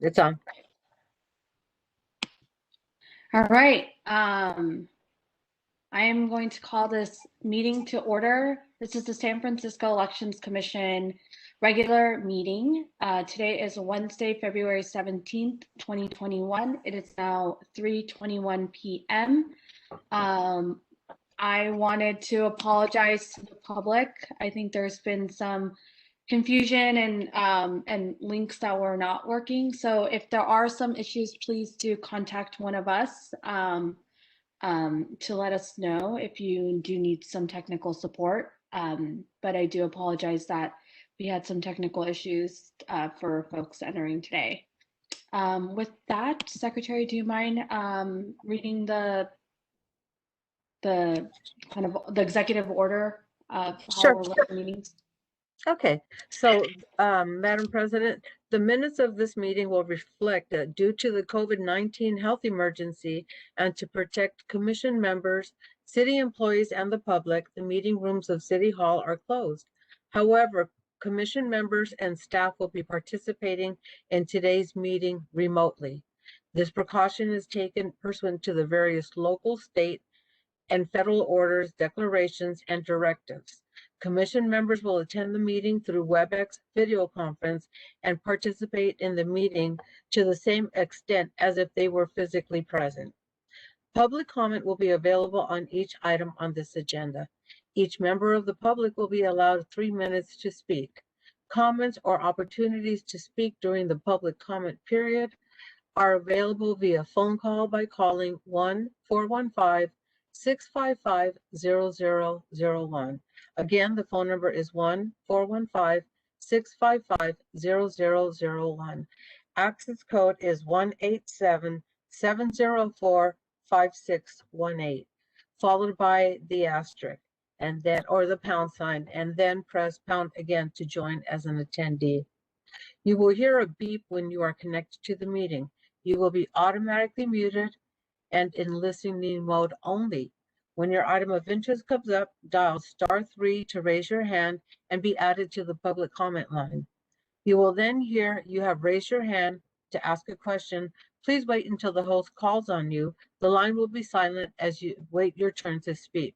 It's on. All right. I am going to call this meeting to order. This is the San Francisco Elections Commission regular meeting. Today is Wednesday, February 17th, 2021. It is now 3:21 p.m. I wanted to apologize to the public. I think there's been some confusion and links that were not working. So if there are some issues, please do contact one of us to let us know if you do need some technical support. But I do apologize that we had some technical issues for folks entering today. With that, Secretary, do you mind reading the kind of the executive order of how Sure. we're running meetings? Okay, so Madam President, the minutes of this meeting will reflect that due to the COVID-19 health emergency and to protect commission members, city employees, and the public, the meeting rooms of City Hall are closed. However, commission members and staff will be participating in today's meeting remotely. This precaution is taken pursuant to the various local, state, and federal orders, declarations, and directives. Commission members will attend the meeting through WebEx video conference and participate in the meeting to the same extent as if they were physically present. Public comment will be available on each item on this agenda. Each member of the public will be allowed 3 minutes to speak. Comments or opportunities to speak during the public comment period are available via phone call by calling 1-415-655-0001. Again, the phone number is 1-415-655-0001. Access code is 187-704-5618, followed by the asterisk and then or the pound sign, and then press pound again to join as an attendee. You will hear a beep when you are connected to the meeting. You will be automatically muted and in listening mode only. When your item of interest comes up, dial *3 to raise your hand and be added to the public comment line. You will then hear you have raised your hand to ask a question. Please wait until the host calls on you. The line will be silent as you wait your turn to speak.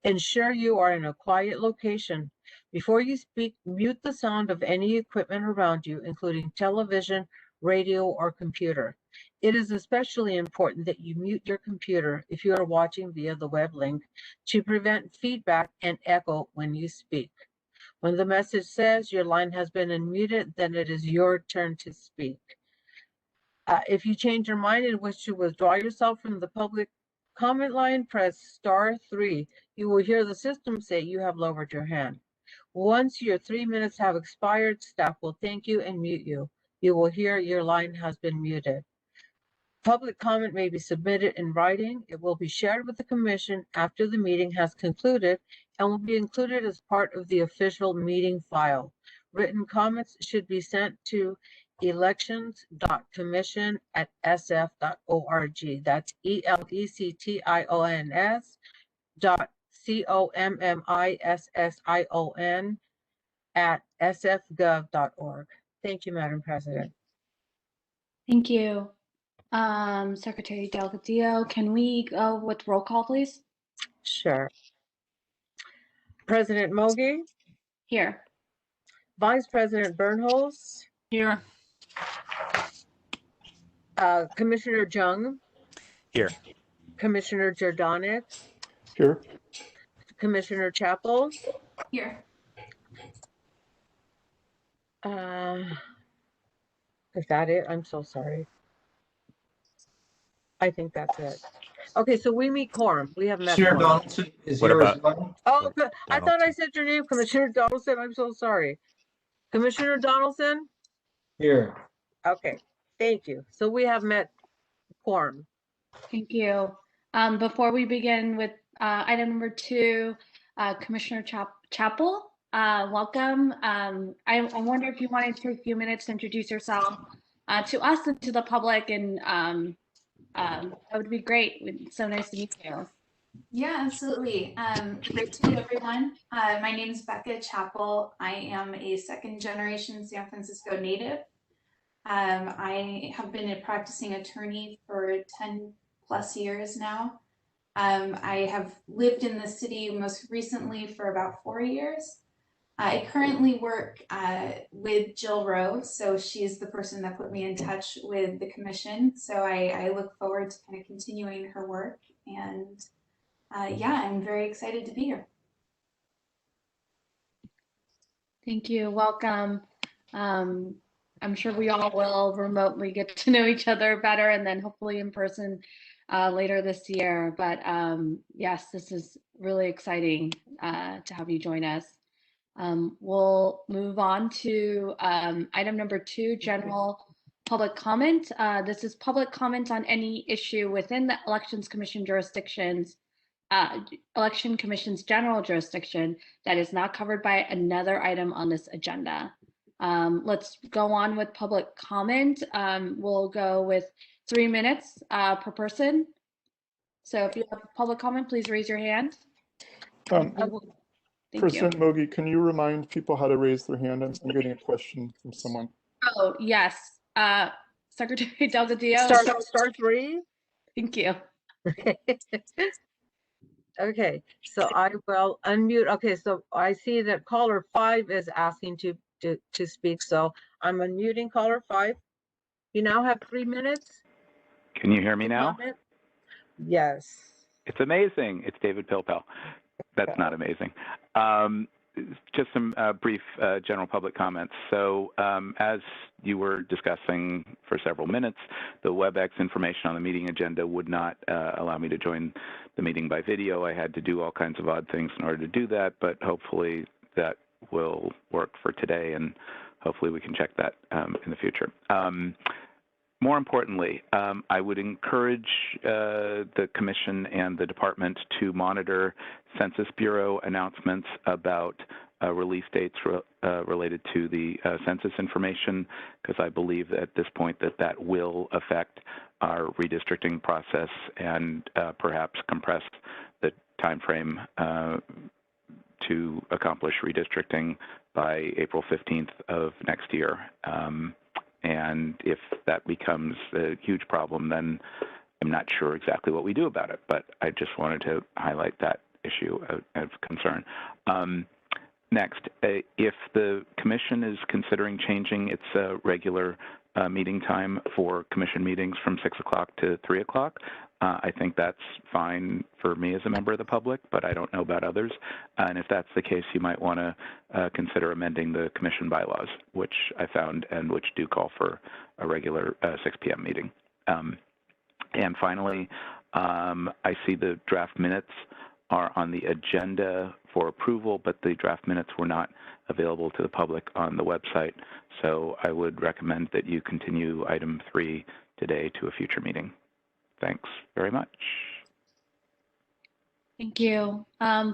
Ensure you are in a quiet location. Before you speak, mute the sound of any equipment around you, including television, radio, or computer. It is especially important that you mute your computer if you are watching via the web link to prevent feedback and echo when you speak. When the message says your line has been unmuted, then it is your turn to speak. If you change your mind and wish to withdraw yourself from the public comment line, press *3. You will hear the system say you have lowered your hand. Once your 3 minutes have expired, staff will thank you and mute you. You will hear your line has been muted. Public comment may be submitted in writing. It will be shared with the commission after the meeting has concluded and will be included as part of the official meeting file. Written comments should be sent to elections.commission@sf.org. That's elections.commission@sfgov.org. Thank you, Madam President. Thank you. Secretary Delgadillo, can we go with roll call, please? Sure. President Mogi? Here. Vice President Bernholz? Here. Commissioner Jung? Here. Commissioner Jordanek? Here. Commissioner Chapel? Here. Is that it? I'm so sorry. I think that's it. Okay, so we meet quorum. We have met Commissioner quorum. Donaldson is What here as about- well. Oh, I thought I said your name, Commissioner Donaldson. I'm so sorry. Commissioner Donaldson? Here. Okay, thank you. So we have met quorum. Thank you. Before we begin with item number 2, Commissioner Chapel, welcome. I wonder if you wanted to take a few minutes to introduce yourself to us and to the public, and that would be great. It's so nice to meet you. Yeah, absolutely. Great to meet everyone. My name is Becca Chapel. I am a second generation San Francisco native. I have been a practicing attorney for 10 plus years now. I have lived in the city most recently for about 4 years. I currently work with Jill Rowe, so she's the person that put me in touch with the commission. So I look forward to kind of continuing her work, and yeah, I'm very excited to be here. Thank you. Welcome. I'm sure we all will remotely get to know each other better and then hopefully in person later this year. But yes, this is really exciting to have you join us. We'll move on to item number 2, general public comment. This is public comment on any issue within the Elections Commission jurisdictions, Election Commission's general jurisdiction that is not covered by another item on this agenda. Let's go on with public comment. We'll go with 3 minutes per person. So if you have public comment, please raise your hand. Thank President you. Mogi, can you remind people how to raise their hand? I'm getting a question from someone. Oh, yes. Secretary Delgadillo. Star 3. Thank you. Okay, so I will unmute. Okay, so I see that caller 5 is asking to speak, so I'm unmuting caller 5. You now have 3 minutes. Can you hear me now? Comment? Yes. It's amazing. It's David Pilpel. That's not amazing. Just some brief general public comments. So as you were discussing for several minutes, the WebEx information on the meeting agenda would not allow me to join the meeting by video. I had to do all kinds of odd things in order to do that, but hopefully that will work for today, and hopefully we can check that in the future. More importantly, I would encourage the Commission and the Department to monitor Census Bureau announcements about release dates related to the census information, because I believe at this point that will affect our redistricting process and perhaps compress the time frame to accomplish redistricting by April 15th of next year. And if that becomes a huge problem, then I'm not sure exactly what we do about it, but I just wanted to highlight that issue of concern. Next, if the Commission is considering changing its regular meeting time for Commission meetings from 6 o'clock to 3 o'clock, I think that's fine for me as a member of the public, but I don't know about others. And if that's the case, you might want to consider amending the Commission bylaws, which I found and which do call for a regular 6 p.m. meeting. And finally, I see the draft minutes are on the agenda for approval, but the draft minutes were not available to the public on the website. So I would recommend that you continue item 3 today to a future meeting. Thanks very much. Thank you.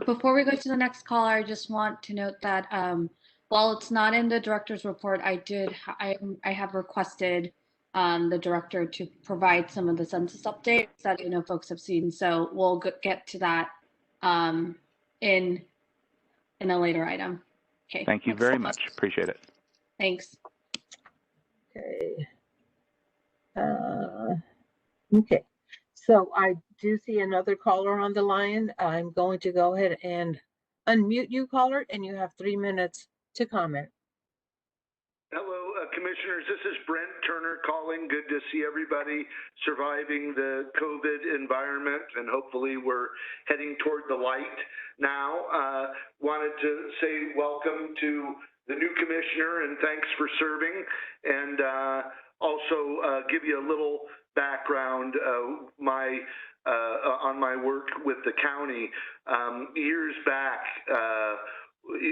Before we go to the next caller, I just want to note that while it's not in the director's report, I have requested the director to provide some of the census updates that I know folks have seen. So we'll get to that in a later item. Okay. Thank you very much. Appreciate it. Thanks. Okay. Okay. So I do see another caller on the line. I'm going to go ahead and unmute you, caller, and you have 3 minutes to comment. Hello, Commissioners. This is Brent Turner calling. Good to see everybody surviving the COVID environment, and hopefully we're heading toward the light now. Wanted to say welcome to the new Commissioner and thanks for serving, and also give you a little background on my work with the county. Years back,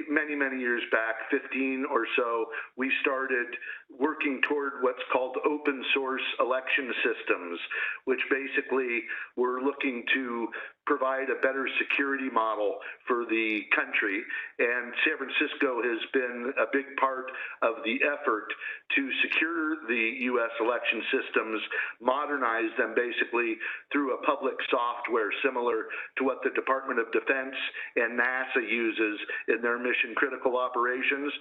many years back, 15 or so, we started working toward what's called open source election systems, which basically we're looking to provide a better security model for the country. And San Francisco has been a big part of the effort to secure the U.S. election systems, modernize them basically through a public software similar to what the Department of Defense and NASA uses in their mission critical operations.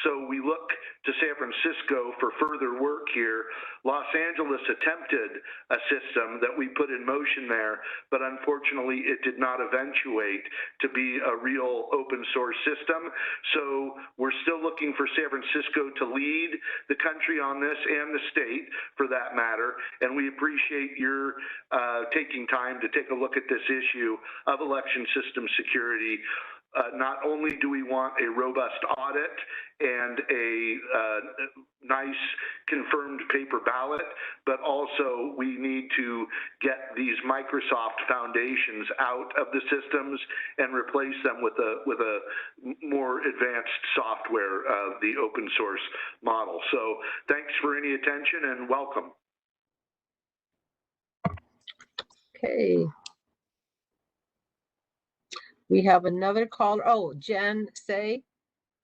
So we look to San Francisco for further work here. Los Angeles attempted a system that we put in motion there, but unfortunately it did not eventuate to be a real open source system. So we're still looking for San Francisco to lead the country on this, and the state for that matter. And we appreciate your taking time to take a look at this issue of election system security. Not only do we want a robust audit and a nice confirmed paper ballot, but also we need to get these Microsoft foundations out of the systems and replace them with a more advanced software, the open source model. So thanks for any attention and welcome. Okay. We have another caller. Oh, Jen Say.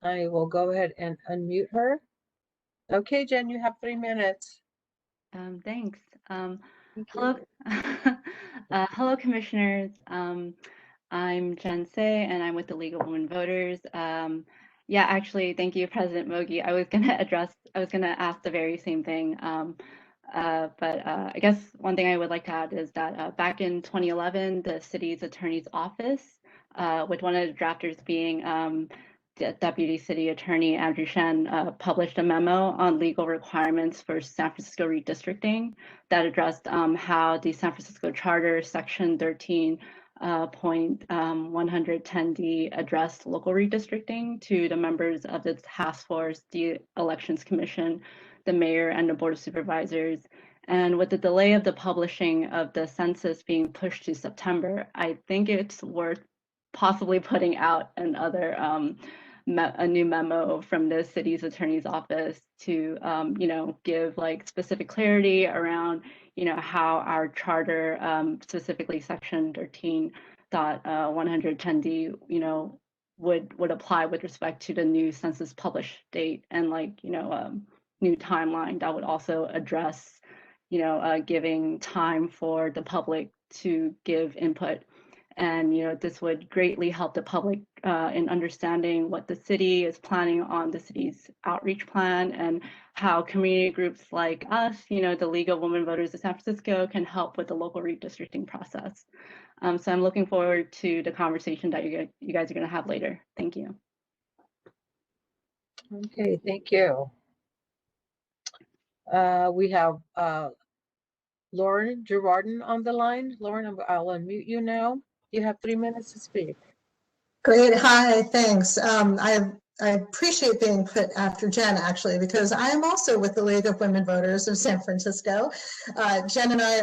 I will go ahead and unmute her. Okay, Jen, you have 3 minutes. Thanks. Thank Hello, you. hello, commissioners. I'm Jen Say, and I'm with the League of Women Voters. Yeah, actually, thank you, President Mogi. I was gonna ask the very same thing. But I guess one thing I would like to add is that back in 2011, the city's attorney's office, with one of the drafters being Deputy City Attorney Andrew Shen, published a memo on legal requirements for San Francisco redistricting that addressed how the San Francisco Charter Section 13.110D addressed local redistricting to the members of the task force, the Elections Commission, the mayor, and the Board of Supervisors. And with the delay of the publishing of the census being pushed to September, I think it's worth possibly putting out another a new memo from the city's attorney's office to give like specific clarity around how our charter, specifically section 13.110D would apply with respect to the new census published date, and new timeline that would also address giving time for the public to give input. And this would greatly help the public in understanding what the city is planning on the city's outreach plan, and how community groups like us, the League of Women Voters of San Francisco, can help with the local redistricting process. So I'm looking forward to the conversation that you guys are going to have later. Thank you. Okay, thank you. We have Lauren Girardin on the line. Lauren, I'll unmute you now. You have 3 minutes to speak. Great. Hi, thanks. I appreciate being put after Jen, actually, because I am also with the League of Women Voters of San Francisco. Jen and I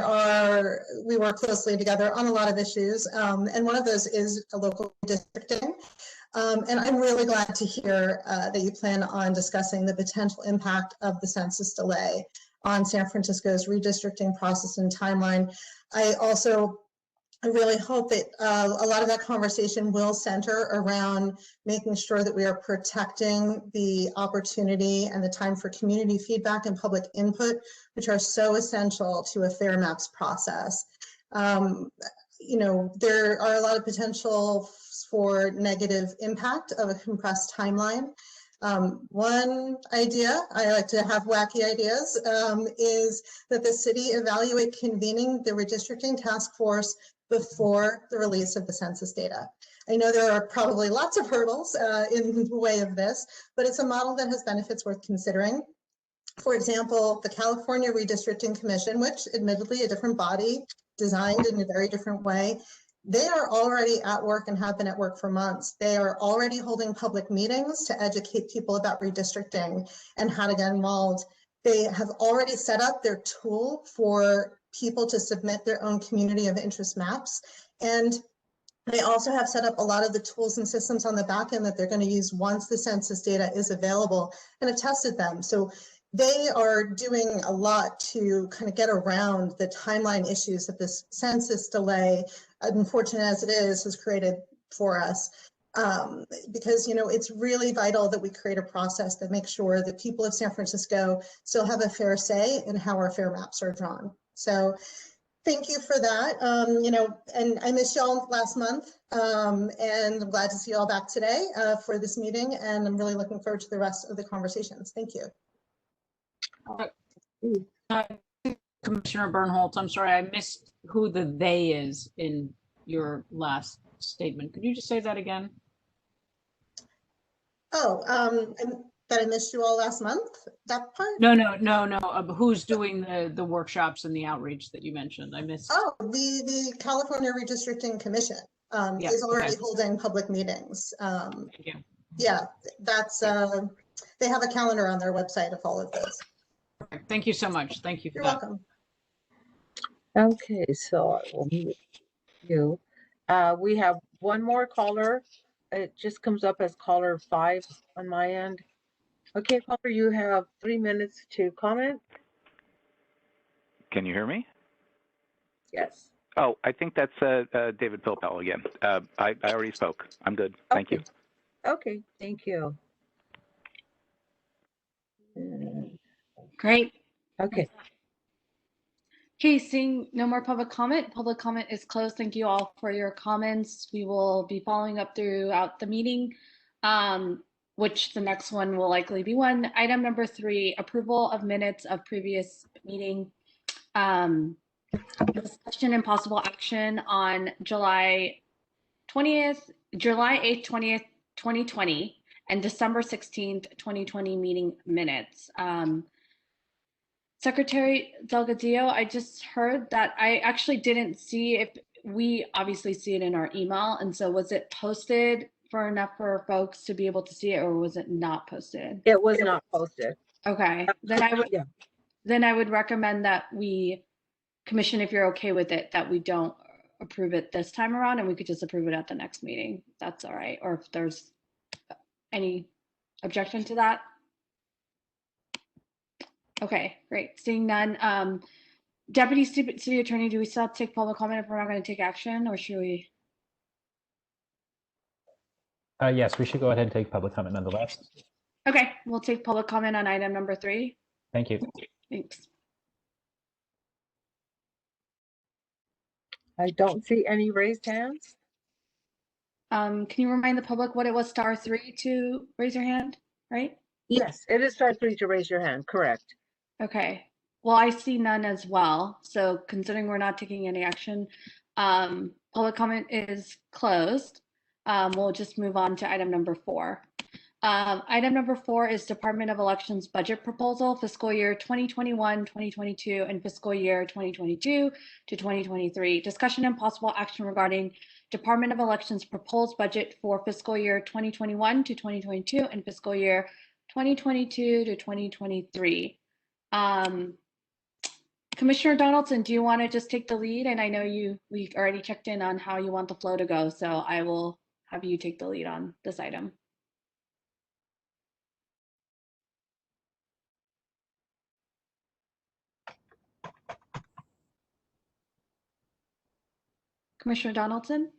we work closely together on a lot of issues, and one of those is local redistricting. And I'm really glad to hear that you plan on discussing the potential impact of the census delay on San Francisco's redistricting process and timeline. I really hope that a lot of that conversation will center around making sure that we are protecting the opportunity and the time for community feedback and public input, which are so essential to a fair maps process. There are a lot of potential for negative impact of a compressed timeline. One idea, I like to have wacky ideas, is that the city evaluate convening the redistricting task force before the release of the census data. I know there are probably lots of hurdles in the way of this, but it's a model that has benefits worth considering. For example, the California Redistricting Commission, which admittedly a different body designed in a very different way, they are already at work and have been at work for months. They are already holding public meetings to educate people about redistricting and how to get involved. They have already set up their tool for people to submit their own community of interest maps. And they also have set up a lot of the tools and systems on the back end that they're going to use once the census data is available, and have tested them. So they are doing a lot to kind of get around the timeline issues that this census delay unfortunate as it is, has created for us. Because, you know, it's really vital that we create a process that makes sure that people of San Francisco still have a fair say in how our fare maps are drawn. So thank you for that. You know, and I missed y'all last month, and I'm glad to see you all back today for this meeting, and I'm really looking forward to the rest of the conversations. Thank you. Commissioner Bernholtz, I'm sorry, I missed who the they is in your last statement. Could you just say that again? Oh, that I missed you all last month, that part? No. Who's doing the workshops and the outreach that you mentioned? I missed. Oh, the California Redistricting Commission Yeah, is already okay. holding public meetings. Thank you. Yeah, that's, they have a calendar on their website of all of those. Thank you so much. Thank you for You're that. welcome. Okay, so I will mute you. We have one more caller. It just comes up as caller 5 on my end. Okay, caller, you have 3 minutes to comment. Can you hear me? Yes. Oh, I think that's David Pilpel again. I already spoke. I'm good. Thank you. Okay, thank you. Great. Okay. Okay, seeing no more public comment is closed. Thank you all for your comments. We will be following up throughout the meeting, which the next one will likely be one. Item number 3, approval of minutes of previous meeting. Discussion and possible action on July 8th, 2020, and December 16th, 2020 meeting minutes. Secretary Delgadillo, I just heard that I actually didn't see if we obviously see it in our email. And so was it posted for enough for folks to be able to see it, or was it not posted? It was not posted. Okay, then I would recommend that we, Commission, if you're okay with it, that we don't approve it this time around and we could just approve it at the next meeting. That's all right. Or if there's any objection to that. Okay, great. Seeing none. Deputy City Attorney, do we still have to take public comment if we're not going to take action, or should we? Yes, we should go ahead and take public comment nonetheless. Okay, we'll take public comment on item number 3. Thank you. Thanks. I don't see any raised hands. Can you remind the public what it was, *3 to raise your hand, right? Yes, it is *3 to raise your hand, correct. Okay, well, I see none as well. So considering we're not taking any action, public comment is closed. We'll just move on to item number 4. Item number 4 is Department of Elections budget proposal, fiscal year 2021, 2022, and fiscal year 2022 to 2023. Discussion and possible action regarding Department of Elections proposed budget for fiscal year 2021 to 2022 and fiscal year 2022 to 2023. Commissioner Donaldson, do you want to just take the lead? And I know we already checked in on how you want the flow to go, so I will have you take the lead on this item. Commissioner Donaldson?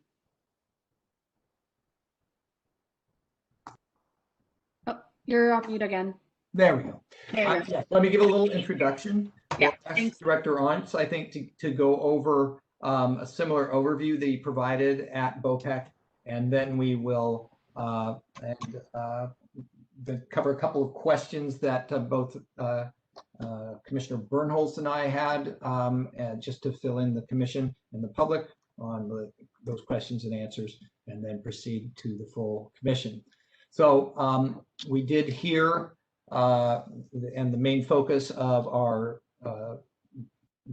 Oh, you're on mute again. There we go. There we go. Let me give a little introduction. Yeah, We'll thanks. ask Director Ontz, I think, to go over a similar overview that he provided at BOPEC, and then we will cover a couple of questions that both Commissioner Bernholtz and I had, just to fill in the commission and the public on those questions and answers, and then proceed to the full commission. So we did hear, and the main focus of our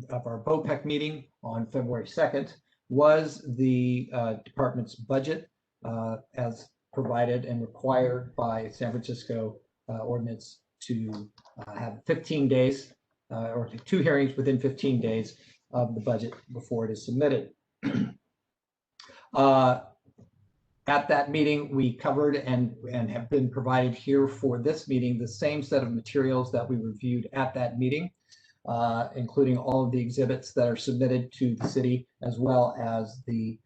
BOPEC meeting on February 2nd was the department's budget as provided and required by San Francisco ordinance to have 15 days or 2 hearings within 15 days of the budget before it is submitted. At that meeting, we covered and have been provided here for this meeting the same set of materials that we reviewed at that meeting. including all of the exhibits that are submitted to the city, as well as the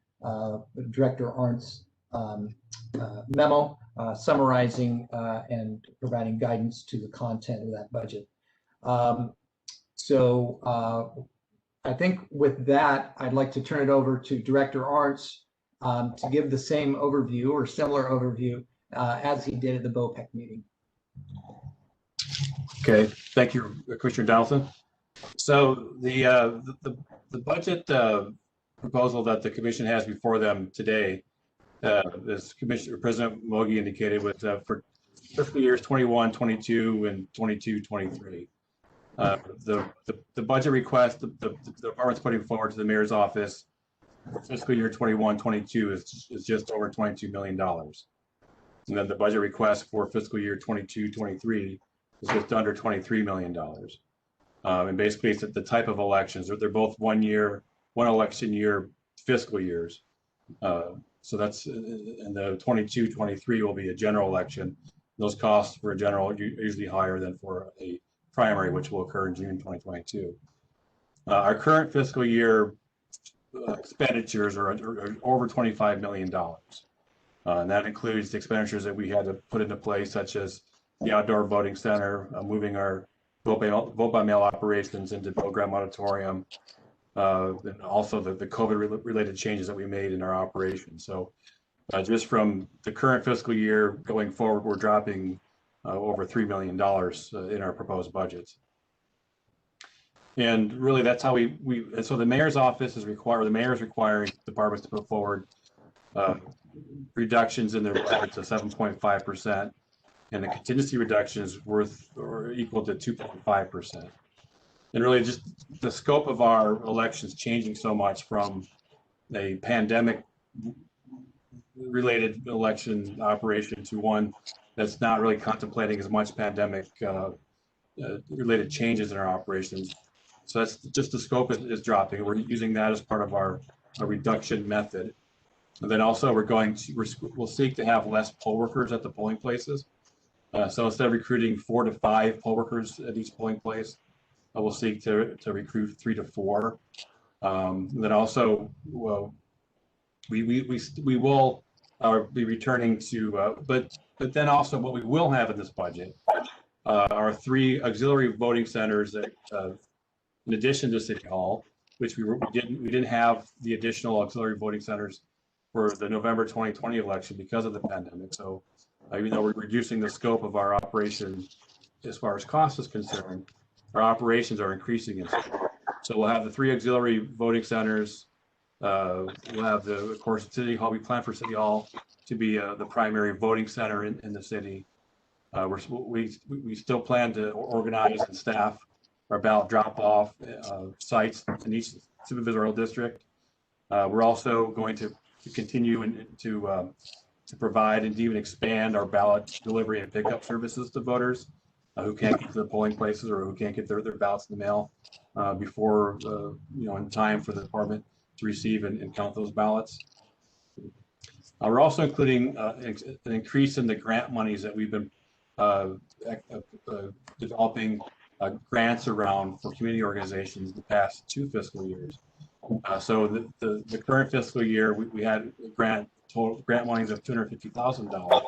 Director Arndt's memo summarizing and providing guidance to the content of that budget. I think with that, I'd like to turn it over to Director Arndt's to give the same overview or similar overview as he did at the BOPEC meeting. Okay, thank you, Commissioner Donaldson. So the budget proposal that the commission has before them today, as Commissioner President Mogi indicated, was for fiscal years 21, 22, and 22, 23. The budget request the department's putting forward to the mayor's office for fiscal year 21, 22 is just over $22 million. And then the budget request for fiscal year 22, 23 is just under $23 million. And basically it's the type of elections. They're both one election year fiscal years. So that's, and the 22, 23 will be a general election. Those costs for a general are usually higher than for a primary, which will occur in June 2022. Our current fiscal year expenditures are over $25 million. And that includes the expenditures that we had to put into place, such as the outdoor voting center, moving our vote by mail operations into Program Auditorium, and also the COVID related changes that we made in our operations. So just from the current fiscal year going forward, we're dropping over $3 million in our proposed budgets. And really that's how and so the mayor's office is the mayor is requiring departments to put forward reductions in their budgets of 7.5%, and the contingency reductions worth or equal to 2.5%. And really just the scope of our elections changing so much from a pandemic related election operation to one that's not really contemplating as much pandemic related changes in our operations. So that's just the scope is dropping. We're using that as part of our reduction method. And then also we'll seek to have less poll workers at the polling places. So instead of recruiting 4 to 5 poll workers at each polling place, we'll seek to recruit 3 to 4. And then also we will be returning to, but then also what we will have in this budget are 3 auxiliary voting centers that, in addition to City Hall, which we didn't have the additional auxiliary voting centers for the November 2020 election because of the pandemic. So even though we're reducing the scope of our operation as far as cost is concerned, our operations are increasing in scope. So we'll have the 3 auxiliary voting centers. We'll have of course, City Hall. We plan for City Hall to be the primary voting center in the city. We still plan to organize and staff our ballot drop-off sites in each supervisorial district. We're also going to continue to provide and even expand our ballot delivery and pickup services to voters who can't get to the polling places or who can't get their ballots in the mail before in time for the department to receive and count those ballots. We're also including an increase in the grant monies that we've been developing grants around for community organizations the past 2 fiscal years. So the current fiscal year, we had total grant monies of $250,000. We're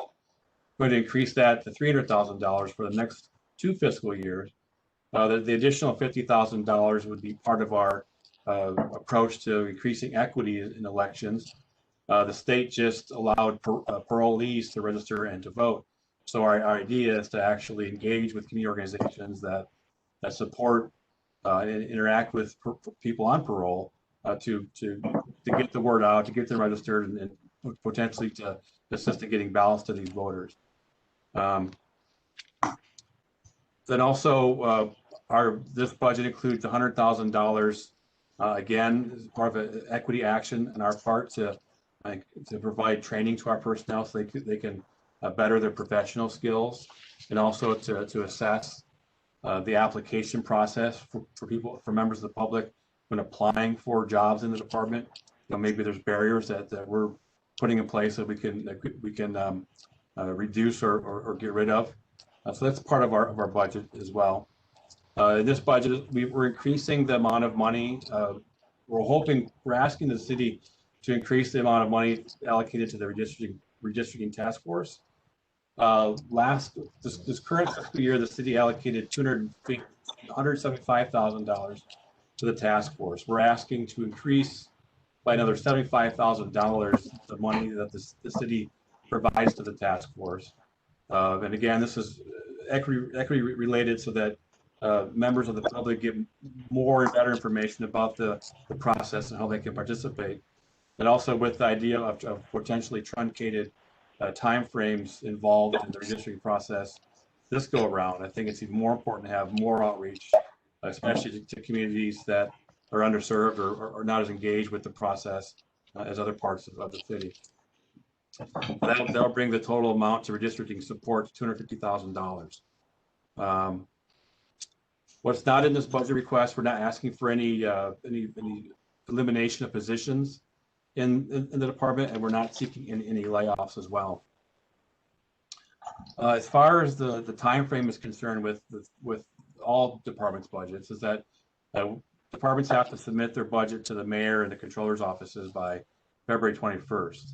going to increase that to $300,000 for the next 2 fiscal years. The additional $50,000 would be part of our approach to increasing equity in elections. The state just allowed parolees to register and to vote. So our idea is to actually engage with community organizations that support and interact with people on parole to get the word out, to get them registered, and potentially to assist in getting ballots to these voters. Then also this budget includes $100,000 again as part of an equity action on our part to provide training to our personnel so they can better their professional skills, and also to assess the application process for members of the public when applying for jobs in the department. Maybe there's barriers that we're putting in place that we can reduce or get rid of. So that's part of our budget as well. In this budget, we're increasing the amount of money. We're asking the city to increase the amount of money allocated to the redistricting task force. This current fiscal year, the city allocated $175,000 to the task force. We're asking to increase by another $75,000 the money that the city provides to the task force. And again, this is equity related so that members of the public get more and better information about the process and how they can participate. And also with the idea of potentially truncated timeframes involved in the redistricting process this go around, I think it's even more important to have more outreach, especially to communities that are underserved or not as engaged with the process as other parts of the city. That'll bring the total amount to redistricting support to $250,000. What's not in this budget request, we're not asking for any elimination of positions in the department, and we're not seeking any layoffs as well. As far as the time frame is concerned with all departments' budgets, is that departments have to submit their budget to the mayor and the controller's offices by February 21st.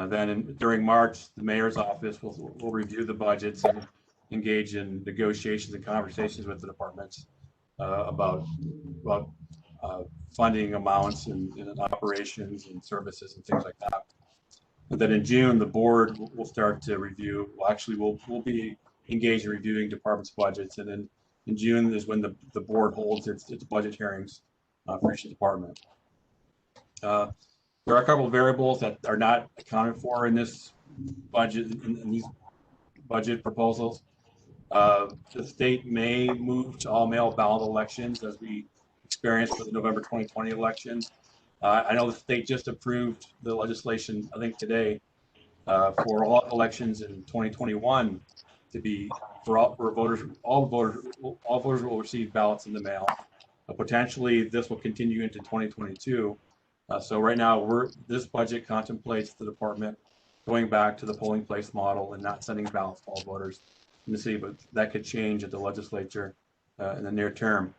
Then during March, the mayor's office will review the budgets and engage in negotiations and conversations with the departments about funding amounts and operations and services and things like that. And then in June, the board will start to review. Well, actually, we'll be engaged in reviewing departments' budgets, and then in June is when the board holds its budget hearings for each department. There are a couple of variables that are not accounted for in this budget, in these budget proposals. The state may move to all mail ballot elections as we experienced with the November 2020 election. I know the state just approved the legislation, I think today, for all elections in 2021 to be for all voters will receive ballots in the mail. Potentially, this will continue into 2022. So right now, this budget contemplates the department going back to the polling place model and not sending ballots to all voters in the city, but that could change at the legislature in the near term.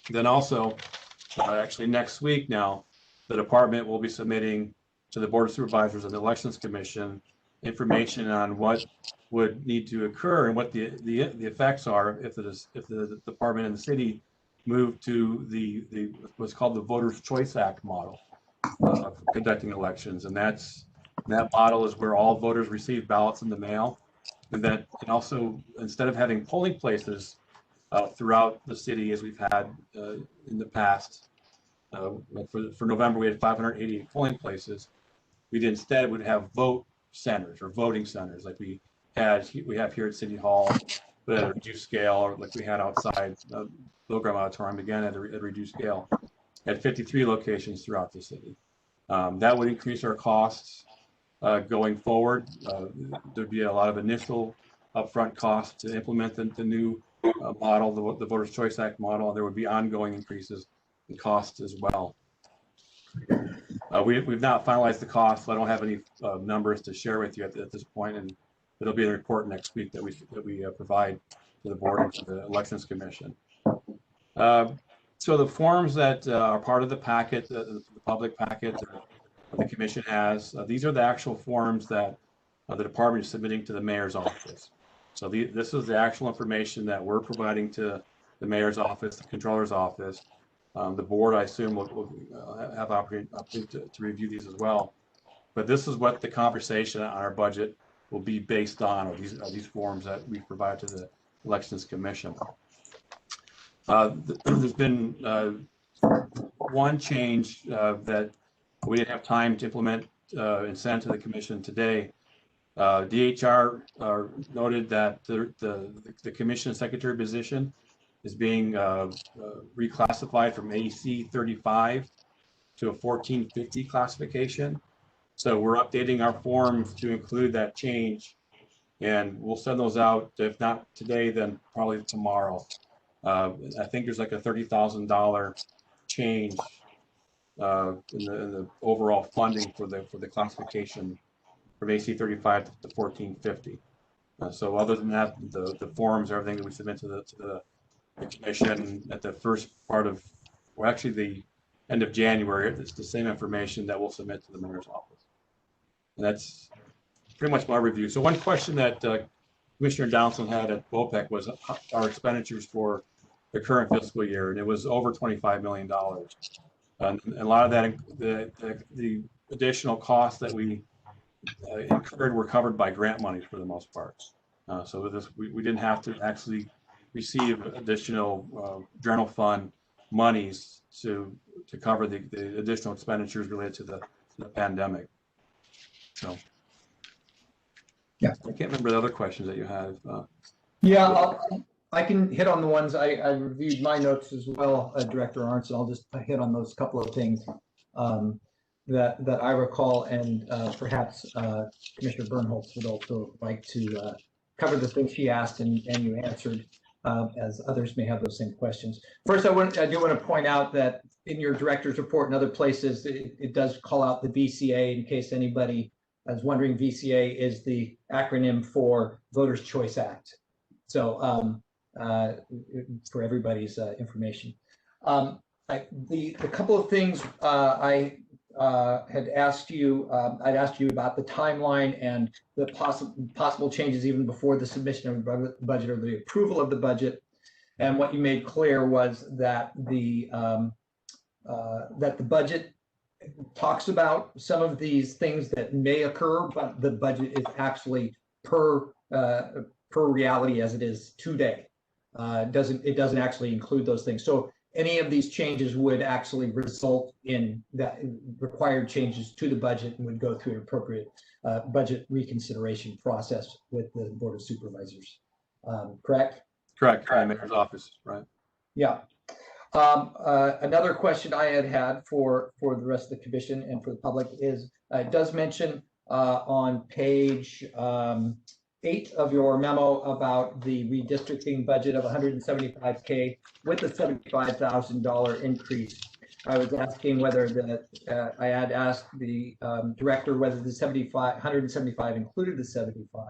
Then also, actually next week now, the department will be submitting to the Board of Supervisors and the Elections Commission information on what would need to occur and what the effects are if the department and the city move to the what's called the Voters' Choice Act model of conducting elections, and that model is where all voters receive ballots in the mail, and that can also, instead of having polling places throughout the city as we've had in the past. For November, we had 588 polling places. We instead would have vote centers or voting centers like we have here at City Hall, but at a reduced scale, or like we had outside Pilgrim Auditorium, again at a reduced scale, at 53 locations throughout the city. That would increase our costs going forward. There'd be a lot of initial upfront costs to implement the new model, the Voters' Choice Act model, and there would be ongoing increases in costs as well. We've not finalized the costs, so I don't have any numbers to share with you at this point, and it'll be a report next week that we provide to the board and to the Elections Commission. So the forms that are part of the packet, the public packet that the commission has, these are the actual forms that the department is submitting to the mayor's office. So this is the actual information that we're providing to the mayor's office, the controller's office. The board, I assume, will have opportunity to review these as well. But this is what the conversation on our budget will be based on, or these forms that we provide to the Elections Commission. There's been one change that we didn't have time to implement and send to the commission today. DHR noted that the commission secretary position is being reclassified from AC 35 to a 1450 classification. So we're updating our forms to include that change, and we'll send those out, if not today, then probably tomorrow. I think there's like a $30,000 change in the overall funding for the classification from AC 35 to 1450. So other than that, the forms, everything that we submit to the the commission at the first part of, well, actually the end of January. It's the same information that we'll submit to the mayor's office. And that's pretty much my review. So one question that Commissioner Downson had at BOPEC was our expenditures for the current fiscal year, and it was over $25 million. And a lot of that, the additional costs that we incurred were covered by grant money for the most part. So with this, we didn't have to actually receive additional general fund monies to cover the additional expenditures related to the pandemic. So, yeah, I can't remember the other questions that you have. Yeah, I can hit on the ones I reviewed my notes as well, Director Arntz, and I'll just hit on those couple of things that I recall, and perhaps Commissioner Bernholtz would also like to cover the things she asked and you answered, as others may have those same questions. First, I do want to point out that in your director's report and other places, it does call out the VCA in case anybody is wondering. VCA is the acronym for Voters' Choice Act. So for everybody's information. The couple of things I had asked you, I'd asked you about the timeline and the possible changes even before the submission of the budget or the approval of the budget. And what you made clear was that the budget talks about some of these things that may occur, but the budget is actually per reality as it is today. It doesn't actually include those things. So any of these changes would actually result in that required changes to the budget and would go through an appropriate budget reconsideration process with the Board of Supervisors. Correct? Correct. Mayor's office, right? Yeah. Another question I had for the rest of the commission and for the public is, it does mention on page 8 of your memo about the redistricting budget of $175K with the $75,000 increase. I was asking whether I had asked the director whether the 175 included the 75,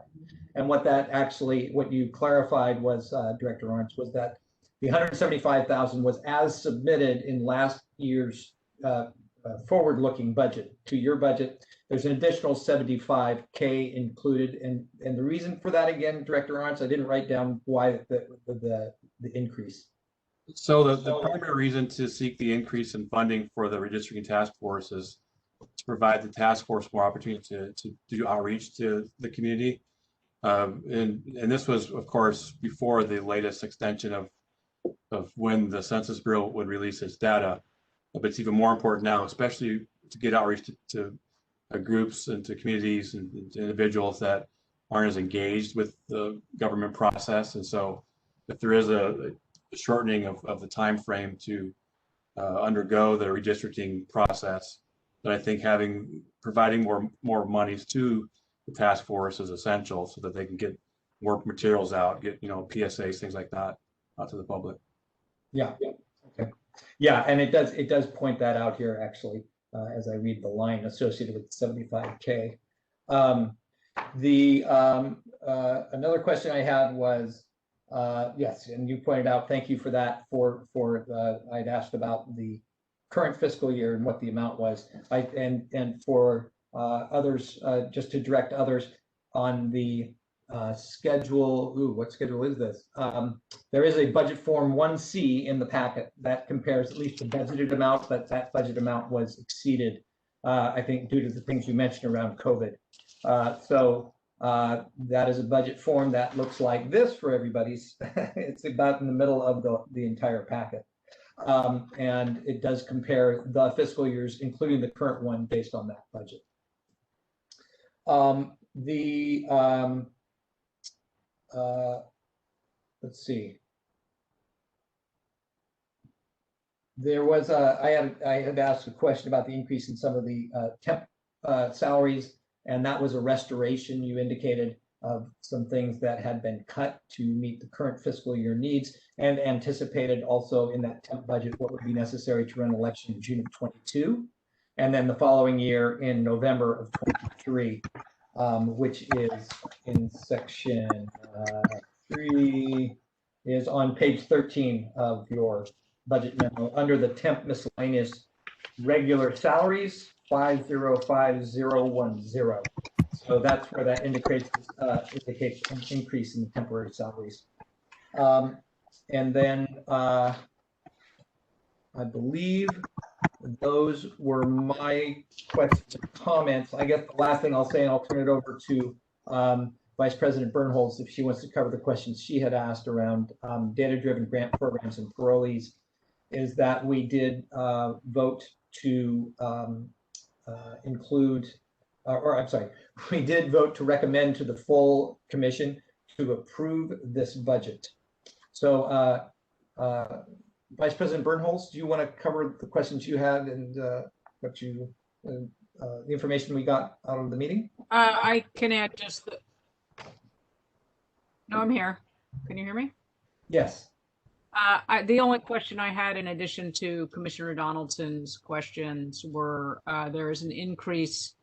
and what you clarified was, Director Arntz, was that the 175,000 was as submitted in last year's forward-looking budget to your budget. There's an additional 75K included, and the reason for that, again, Director Arntz, I didn't write down why the increase. So the primary reason to seek the increase in funding for the redistricting task force is to provide the task force more opportunity to do outreach to the community. And this was, of course, before the latest extension of when the Census Bureau would release its data. But it's even more important now, especially to get outreach to groups and to communities and to individuals that aren't as engaged with the government process. And so if there is a shortening of the time frame to undergo the redistricting process, then I think providing more monies to the task force is essential so that they can get more materials out, get PSAs, things like that, out to the public. Yeah. Okay. Yeah, and it does point that out here actually, as I read the line associated with 75K. Another question I had was, yes, and you pointed out, thank you for that. I'd asked about the current fiscal year and what the amount was. And for others, just to direct others on the schedule. Ooh, what schedule is this? There is a budget form 1C in the packet that compares at least the budgeted amount, but that budget amount was exceeded, I think, due to the things you mentioned around COVID. So that is a budget form that looks like this for everybody's. It's about in the middle of the entire packet. And it does compare the fiscal years, including the current one, based on that budget. Let's see. There was I had asked a question about the increase in some of the temp salaries, and that was a restoration, you indicated, of some things that had been cut to meet the current fiscal year needs, and anticipated also in that temp budget what would be necessary to run an election in June of 22, and then the following year in November of 23, which is in section 3. is on page 13 of your budget memo under the temp miscellaneous regular salaries 505010. So that's where that indicates an increase in the temporary salaries. And then I believe those were my questions and comments. I guess the last thing I'll say, and I'll turn it over to Vice President Bernholz if she wants to cover the questions she had asked around data-driven grant programs and parolees, is that we did vote to we did vote to recommend to the full commission to approve this budget. So Vice President Bernholz, do you want to cover the questions you had and what you the information we got out of the meeting? I can add just the. No, I'm here. Can you hear me? Yes. The only question I had in addition to Commissioner Donaldson's questions were there is an increase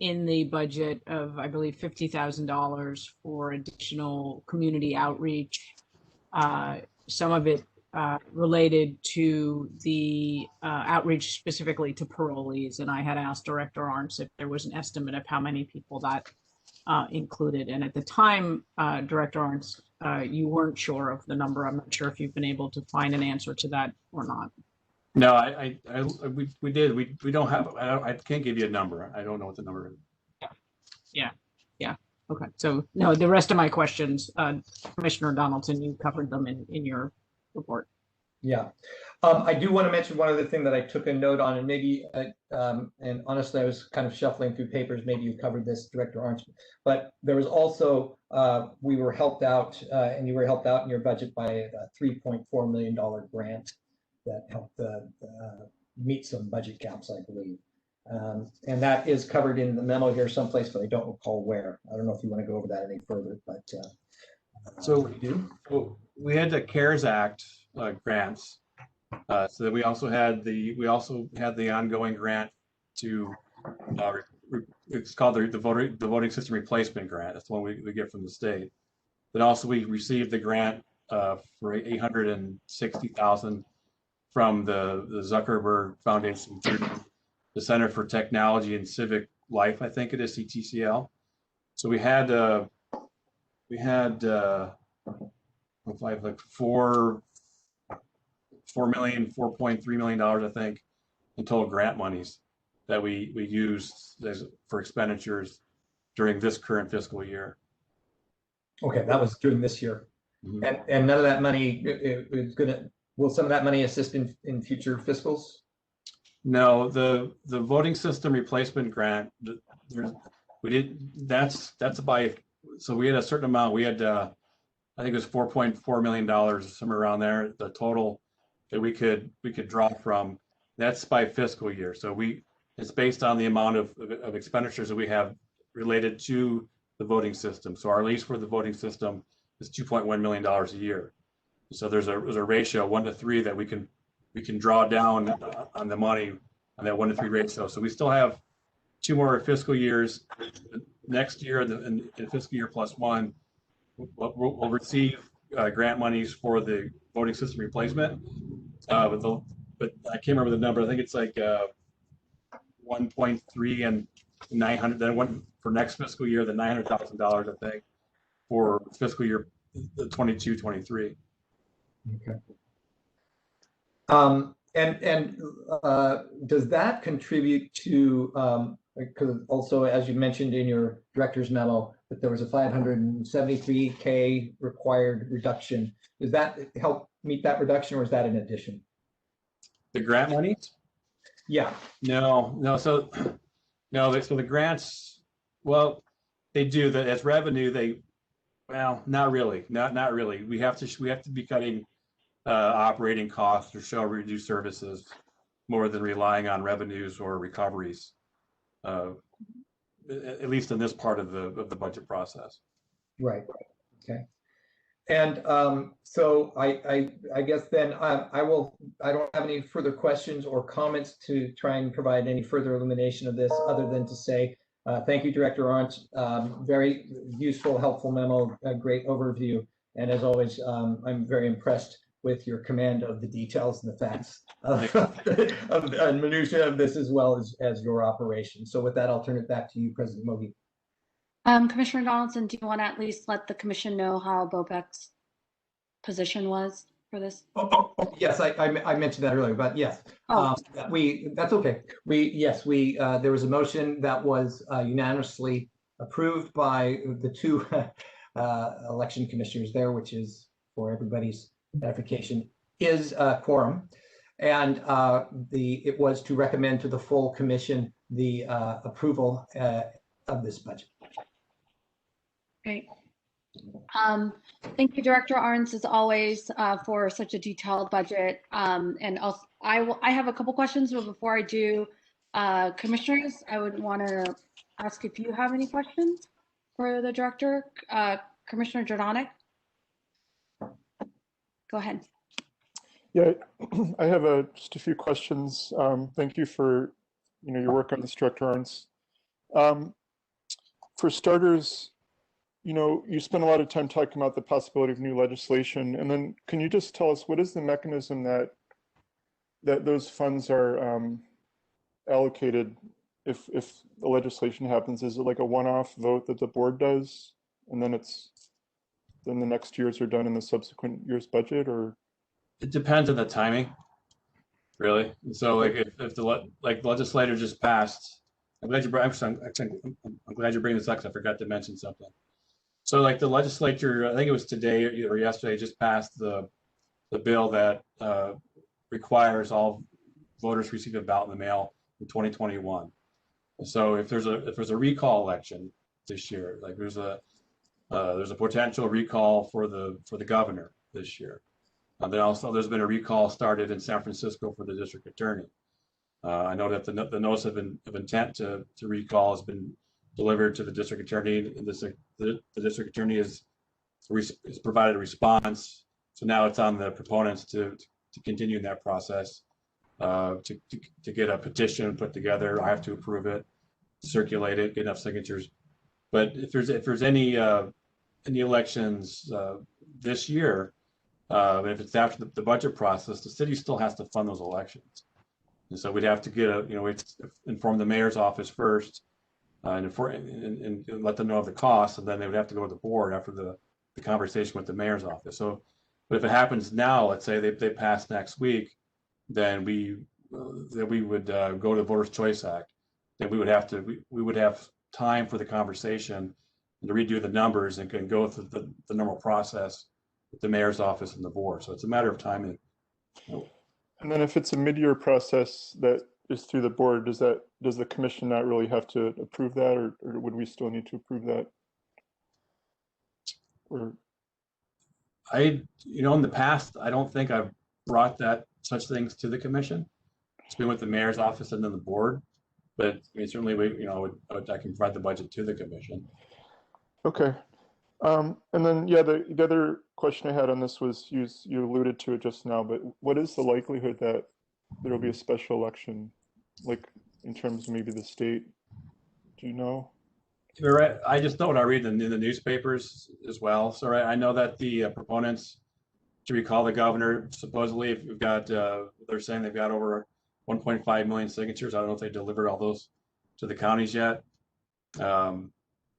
in the budget of, I believe, $50,000 for additional community outreach. Some of it related to the outreach specifically to parolees. And I had asked Director Arntz if there was an estimate of how many people that included. And at the time, Director Arntz, you weren't sure of the number. I'm not sure if you've been able to find an answer to that or not. No, we did. We don't have. I can't give you a number. I don't know what the number is. Yeah. Okay. So no, the rest of my questions, Commissioner Donaldson, you covered them in your report. Yeah. I do want to mention one other thing that I took a note on, and maybe, and honestly, I was kind of shuffling through papers. Maybe you covered this, Director Arntz, but there was also, we were helped out, and you were helped out in your budget by a $3.4 million grant that helped meet some budget gaps, I believe. And that is covered in the memo here someplace, but I don't recall where. I don't know if you want to go over that any further, but so we had the CARES Act grants. So that we also had the ongoing grant to it's called the voting system replacement grant. That's the one we get from the state. But also we received the grant for $860,000 from the Zuckerberg Foundation through the Center for Technology and Civic Life, I think it is, CTCL. So we had like $4.3 million, I think, in total grant monies that we used for expenditures during this current fiscal year. Okay, that was during this year. Mm-hmm. And none of that money is will some of that money assist in future fiscals? No, the voting system replacement grant, that's by, so we had a certain amount. We had, I think it was $4.4 million, somewhere around there, the total that we could draw from. That's by fiscal year. So it's based on the amount of expenditures that we have related to the voting system. So our lease for the voting system is $2.1 million a year. So there's a ratio 1 to 3 that we can draw down on the money on that 1 to 3 ratio. So we still have 2 more fiscal years. Next year, in fiscal year +1, we'll receive grant monies for the voting system replacement. But I can't remember the number. I think it's like 1.3 and 900. Then one for next fiscal year, the $900,000, I think, for fiscal year 22-23. Okay. And does that contribute to, because also, as you mentioned in your director's memo, that there was a $573K required reduction. Does that help meet that reduction, or is that in addition? The grant money? Yeah. No. So the grants, well, they do that as revenue. Well, not really. Not really. We have to be cutting operating costs or show reduced services more than relying on revenues or recoveries, at least in this part of the budget process. Right. Okay. And so I guess then I don't have any further questions or comments to try and provide any further illumination of this, other than to say thank you, Director Arntz. Very useful, helpful memo, a great overview. And as always, I'm very impressed with your command of the details and the facts and minutiae of this, as well as your operation. So with that, I'll turn it back to you, President Mogi. Commissioner Donaldson, do you want to at least let the commission know how BOPEC's position was for this? Yes, I mentioned that earlier, but yes, that's okay. There was a motion that was unanimously approved by the two election commissioners there, which is, for everybody's edification, is quorum, and it was to recommend to the full commission the approval of this budget. Great. Thank you, Director Arns, as always, for such a detailed budget. And also, I have a couple questions, but before I do, commissioners, I would want to ask if you have any questions for the director. Commissioner Jordanek, go ahead. Yeah, I have just a few questions. Thank you for your work on this, Director Arns. For starters, you spend a lot of time talking about the possibility of new legislation, and then can you just tell us what is the mechanism that those funds are allocated if the legislation happens? Is it like a one-off vote that the board does, and then the next years are done in the subsequent year's budget, or? It depends on the timing, really. And so, like, if the legislator just passed, I'm glad you brought. I'm glad you're bringing this up, because I forgot to mention something. So, like, the legislature, I think it was today or yesterday, just passed the bill that requires all voters receive a ballot in the mail in 2021. So, if there's a recall election this year, like there's a potential recall for the governor this year. Then also there's been a recall started in San Francisco for the district attorney. I know that the notice of intent to recall has been delivered to the district attorney, and the district attorney has provided a response. So now it's on the proponents to continue that process, to get a petition put together. I have to approve it, circulate it, get enough signatures. But if there's any elections this year, if it's after the budget process, the city still has to fund those elections. And so we'd have to get we'd inform the mayor's office first, and let them know of the cost, and then they would have to go to the board after the conversation with the mayor's office. So, but if it happens now, let's say they pass next week, then we would go to the Voters' Choice Act. Then we would have time for the conversation and to redo the numbers and can go through the normal process with the mayor's office and the board. So it's a matter of timing. And then if it's a mid-year process that is through the board, does the commission not really have to approve that, or would we still need to approve that? Or in the past, I don't think I've brought such things to the commission. It's been with the mayor's office and then the board, but I mean, certainly I can provide the budget to the commission. Okay. And then, yeah, the other question I had on this was, you alluded to it just now, but what is the likelihood that there will be a special election, like in terms of maybe the state? Do you know? You're right. I just know what I read in the newspapers as well. So I know that the proponents to recall the governor, supposedly, if we've got, they're saying they've got over 1.5 million signatures. I don't know if they delivered all those to the counties yet.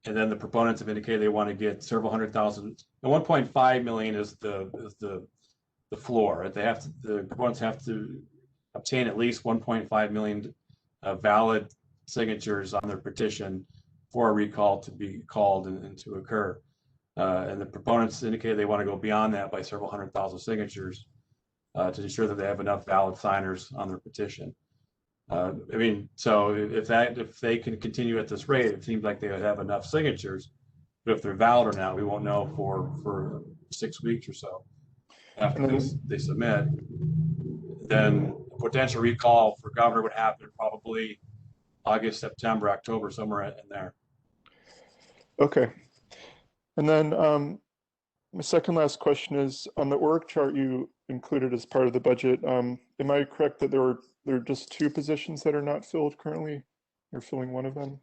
And then the proponents have indicated they want to get several hundred thousand. And 1.5 million is the floor. Right? The proponents have to obtain at least 1.5 million valid signatures on their petition for a recall to be called and to occur. And the proponents indicated they want to go beyond that by several hundred thousand signatures to ensure that they have enough valid signers on their petition. I mean, so if they can continue at this rate, it seems like they would have enough signatures. But if they're valid or not, we won't know for 6 weeks or so after they submit. Then a potential recall for governor would happen probably August, September, October, somewhere in there. Okay. And then my second last question is, on the org chart you included as part of the budget, am I correct that there are just 2 positions that are not filled currently? You're filling one of them?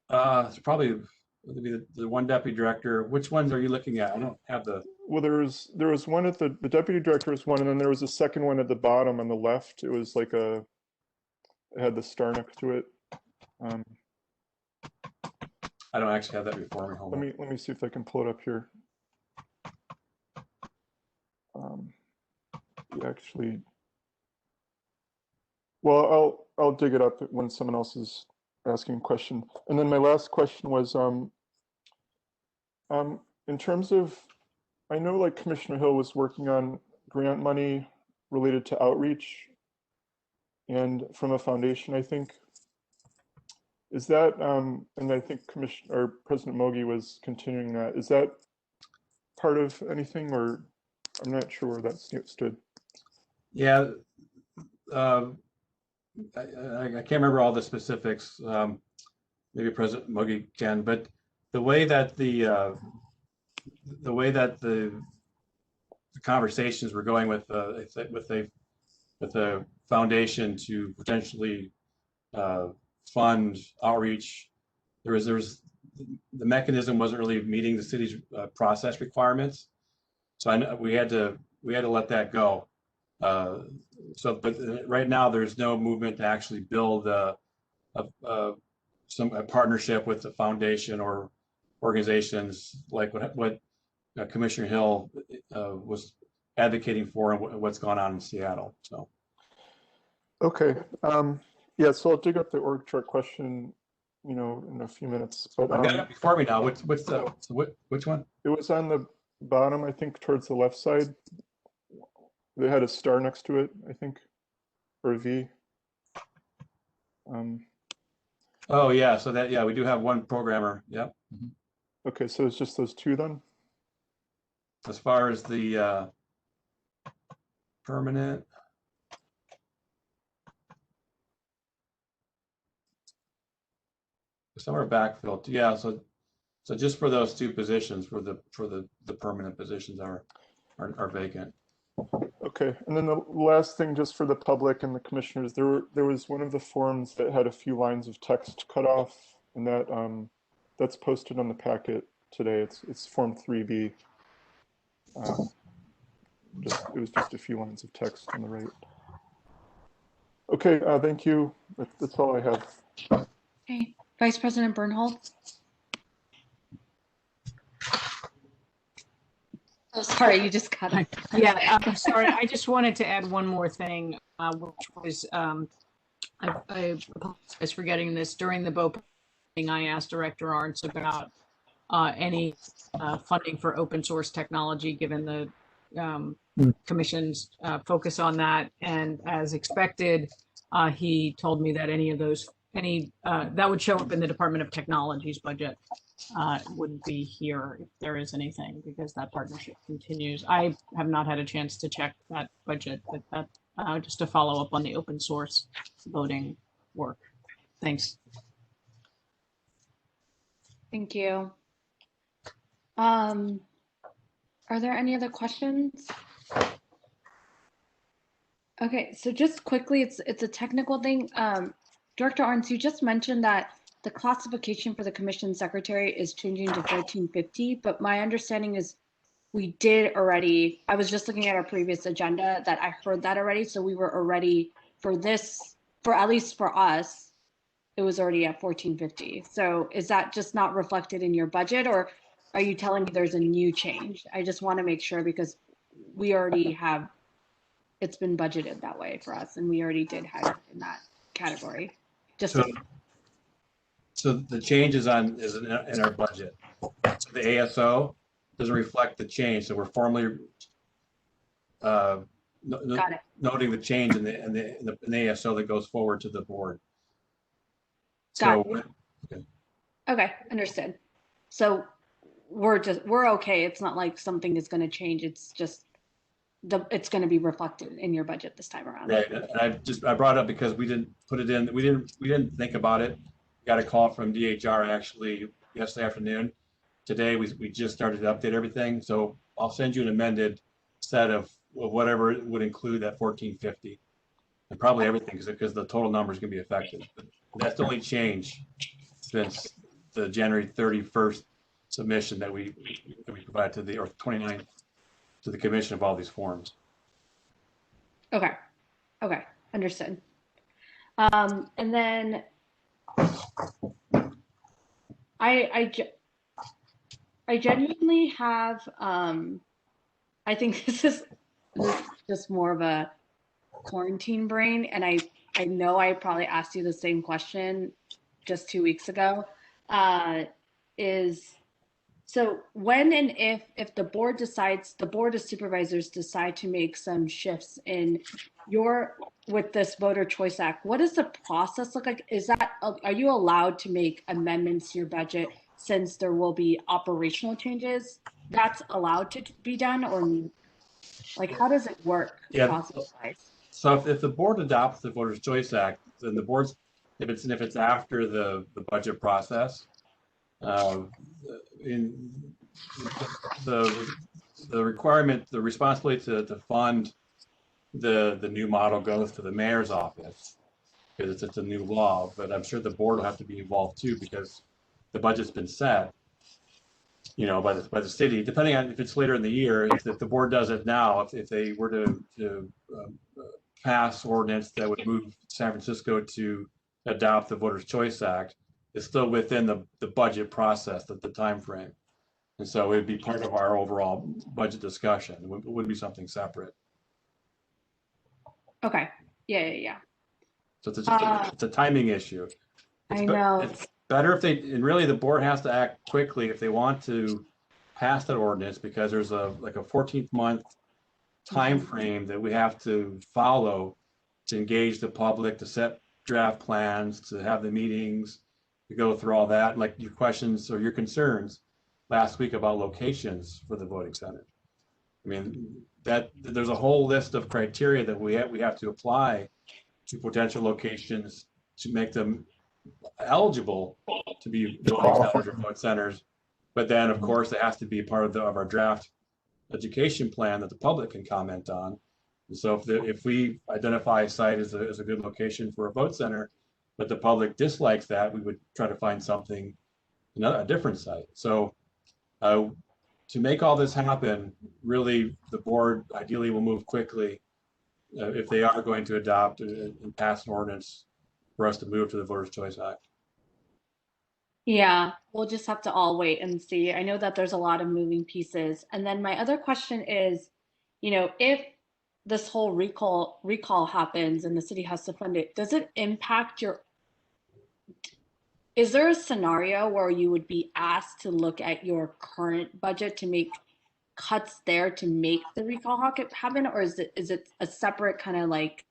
It's probably would be the one deputy director. Which ones are you looking at? I don't have the. Well, there was one at the deputy director was one, and then there was a second one at the bottom on the left. It was like it had the star next to it. I don't actually have that before me. Hold on. Let me see if I can pull it up here. Actually, well, I'll dig it up when someone else is asking a question. And then my last question was, in terms of, I know like Commissioner Hill was working on grant money related to outreach and from a foundation, I think. Is that, and I think President Mogi was continuing that. Is that part of anything, or I'm not sure where that stood? Yeah, I can't remember all the specifics. Maybe President Mogi can, but the way that the conversations were going with the foundation to potentially fund outreach, there was the mechanism wasn't really meeting the city's process requirements, so I know we had to let that go. But right now there's no movement to actually build a partnership with the foundation or organizations like what Commissioner Hill was advocating for and what's gone on in Seattle. So. Okay. Yeah. So I'll dig up the org chart question, in a few minutes. But I've got it before me now. Which one? It was on the bottom, I think, towards the left side. They had a star next to it, I think, or a V. Oh yeah, so we do have one programmer. Yep. Okay, so it's just those two then. As far as the permanent, some are backfilled. Yeah, so just for those two positions, for the permanent positions are vacant. Okay, and then the last thing, just for the public and the commissioners, there was one of the forms that had a few lines of text cut off, and that's posted on the packet today. It's Form 3B. It was just a few lines of text on the right. Okay, thank you. That's all I have. Okay, Vice President Bernhold. Oh, sorry, you just cut it. Yeah, I'm sorry. I just wanted to add one more thing, which was I apologize for getting this. During the BOPA meeting, I asked Director Arntz about any funding for open source technology, given the Commission's focus on that. And as expected, he told me that that would show up in the Department of Technology's budget. Wouldn't be here if there is anything, because that partnership continues. I have not had a chance to check that budget, but that just to follow up on the open source voting work. Thanks. Thank you. Are there any other questions? Okay, so just quickly, it's a technical thing. Director Arntz, you just mentioned that the classification for the commission secretary is changing to 1450, but my understanding is we did already, I was just looking at our previous agenda that I heard that already. So we were already for this, for at least for us, it was already at 1450. So is that just not reflected in your budget, or are you telling me there's a new change? I just want to make sure, because we already have, it's been budgeted that way for us, and we already did have it in that category. Just so the change is in our budget. So the ASO doesn't reflect the change. So we're formally noting the change in the ASO that goes forward to the board. Okay, understood. So we're okay. It's not like something is going to change. It's just it's going to be reflected in your budget this time around. Right, and I brought it up because we didn't put it in. We didn't think about it. Got a call from DHR actually yesterday afternoon. Today we just started to update everything. So I'll send you an amended set of whatever would include that 1450, and probably everything, because the total number is going to be affected. But that's the only change since the January 31st submission that we provide to the, or 29th to the commission of all these forms. Okay. Okay. Understood. And then I genuinely have, I think this is just more of a quarantine brain. And I know I probably asked you the same question just 2 weeks ago, so when and if the board decides, the board of supervisors decide to make some shifts in with this Voter Choice Act, what does the process look like? Are you allowed to make amendments to your budget since there will be operational changes? That's allowed to be done, or like how does it work process-wise? So if the board adopts the Voters Choice Act, then the board's, if it's after the budget process, in the requirement, the responsibility to fund the new model goes to the mayor's office because it's a new law, but I'm sure the board will have to be involved too because the budget's been set, you know, by the city, depending on if it's later in the year. If the board does it now, if they were to pass ordinance that would move San Francisco to adopt the Voters Choice Act, it's still within the budget process, the time frame. And so it would be part of our overall budget discussion. It wouldn't be something separate. Okay. Yeah. So it's a timing issue. I know. It's better if and really the board has to act quickly if they want to pass that ordinance, because there's like a 14th month time frame that we have to follow to engage the public, to set draft plans, to have the meetings, to go through all that. Like your questions or your concerns last week about locations for the voting center. I mean, that there's a whole list of criteria that we have to apply to potential locations to make them eligible to be voting centers or vote centers. But then of course it has to be part of our draft education plan that the public can comment on. And so if we identify a site as a good location for a vote center, but the public dislikes that, we would try to find something, a different site. So to make all this happen, really the board ideally will move quickly if they are going to adopt and pass an ordinance for us to move to the Voters Choice Act. Yeah, we'll just have to all wait and see. I know that there's a lot of moving pieces. And then my other question is, if this whole recall happens and the city has to fund it, does it impact is there a scenario where you would be asked to look at your current budget to make cuts there to make the recall happen? Or is it a separate kind of like,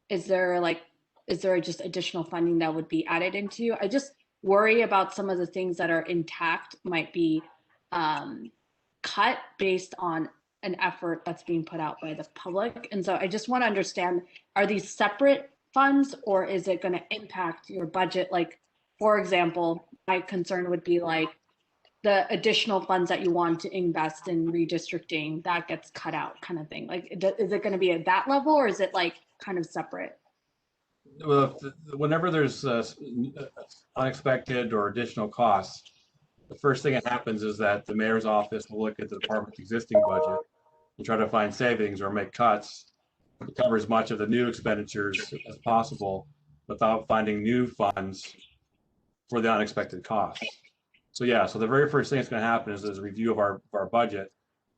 is there just additional funding that would be added into you? I just worry about some of the things that are intact might be cut based on an effort that's being put out by the public. And so I just want to understand, are these separate funds or is it going to impact your budget? Like, for example, my concern would be like the additional funds that you want to invest in redistricting, that gets cut out kind of thing. Like, is it going to be at that level or is it like kind of separate? Well, whenever there's unexpected or additional costs, the first thing that happens is that the mayor's office will look at the department's existing budget and try to find savings or make cuts to cover as much of the new expenditures as possible without finding new funds for the unexpected costs. So yeah, so the very first thing that's going to happen is a review of our budget,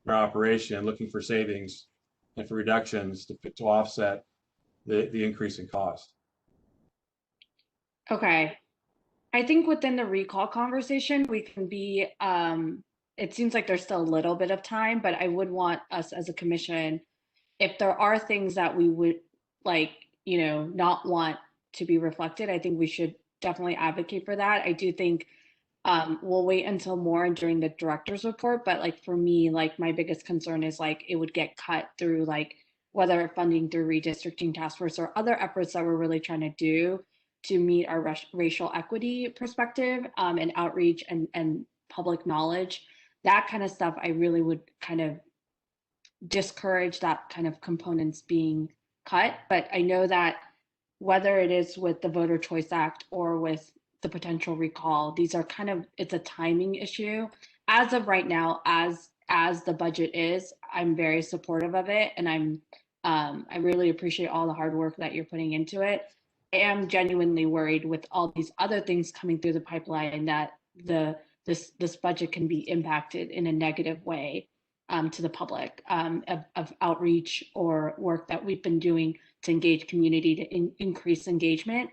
our operation, looking for savings and for reductions to offset the increase in cost. Okay. I think within the recall conversation, we can be, it seems like there's still a little bit of time, but I would want us as a commission, if there are things that we would not want to be reflected, I think we should definitely advocate for that. I do think we'll wait until more during the director's report, but like for me, like my biggest concern is like it would get cut through like whether funding through redistricting task force or other efforts that we're really trying to do to meet our racial equity perspective and outreach and public knowledge. That kind of stuff, I really would kind of discourage that kind of components being cut. But I know that whether it is with the Voter Choice Act or with the potential recall. These are kind of, it's a timing issue. As of right now, as the budget is, I'm very supportive of it, and I really appreciate all the hard work that you're putting into it. I am genuinely worried with all these other things coming through the pipeline that this budget can be impacted in a negative way to the public of outreach or work that we've been doing to engage community to increase engagement.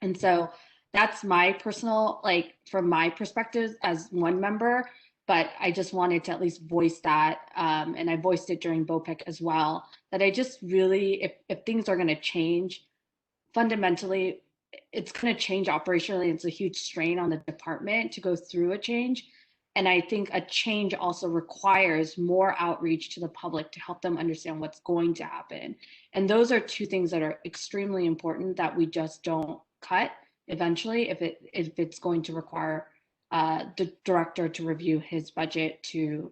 And so that's my personal, like, from my perspective as one member, but I just wanted to at least voice that, and I voiced it during BOPIC as well, that I just really, if things are going to change, fundamentally, it's going to change operationally. It's a huge strain on the department to go through a change. And I think a change also requires more outreach to the public to help them understand what's going to happen. And those are two things that are extremely important that we just don't cut eventually if it's going to require the director to review his budget to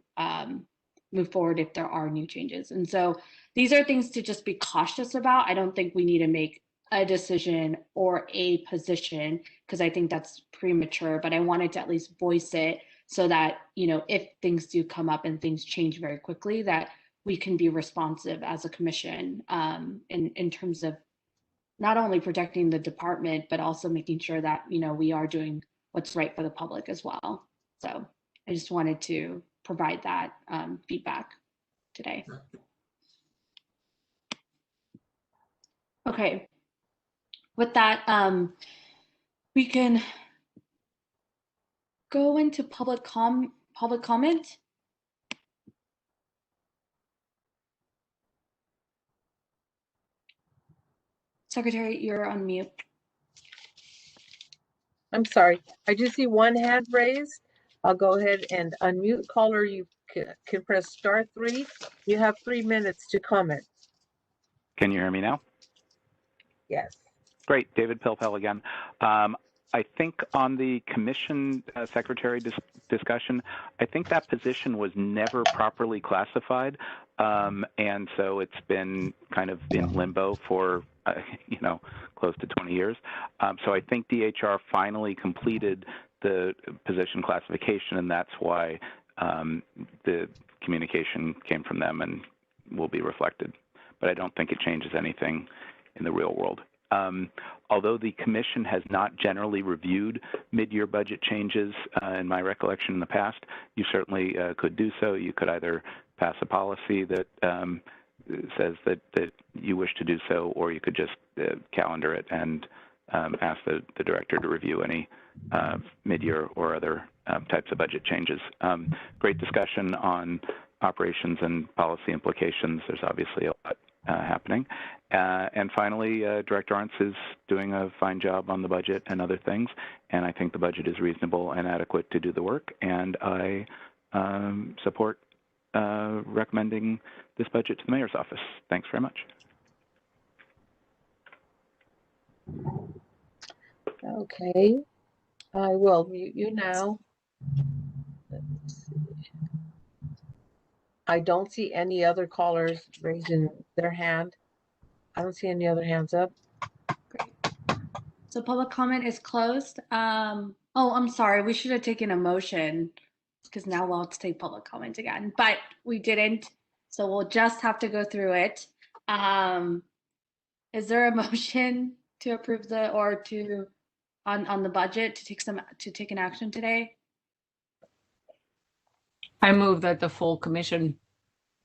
move forward if there are new changes. And so these are things to just be cautious about. I don't think we need to make a decision or a position because I think that's premature, but I wanted to at least voice it so that, you know, if things do come up and things change very quickly, that we can be responsive as a commission in terms of not only protecting the department, but also making sure that, you know, we are doing what's right for the public as well. So I just wanted to provide that feedback today. Okay. With that, we can go into public comment. Secretary, you're on mute. I'm sorry. I do see one hand raised. I'll go ahead and unmute caller. You can press *3. You have 3 minutes to comment. Can you hear me now? Yes. Great. David Pilpel again. I think on the commission secretary discussion, I think that position was never properly classified. And so it's been kind of in limbo for, you know, close to 20 years. So I think DHR finally completed the position classification, and that's why the communication came from them and will be reflected. But I don't think it changes anything in the real world. Although the commission has not generally reviewed mid-year budget changes, in my recollection in the past, you certainly could do so. You could either pass a policy that says that you wish to do so, or you could just calendar it and ask the director to review any mid-year or other types of budget changes. Great discussion on operations and policy implications. There's obviously a lot happening. And finally, Director Arntz is doing a fine job on the budget and other things, and I think the budget is reasonable and adequate to do the work, and I support recommending this budget to the mayor's office. Thanks very much. Okay. I will mute you now. Let's see. I don't see any other callers raising their hand. I don't see any other hands up. Great. So public comment is closed. Oh, I'm sorry. We should have taken a motion because now we'll have to take public comment again, but we didn't. So we'll just have to go through it. Is there a motion to approve on the budget to take an action today? I move that the full commission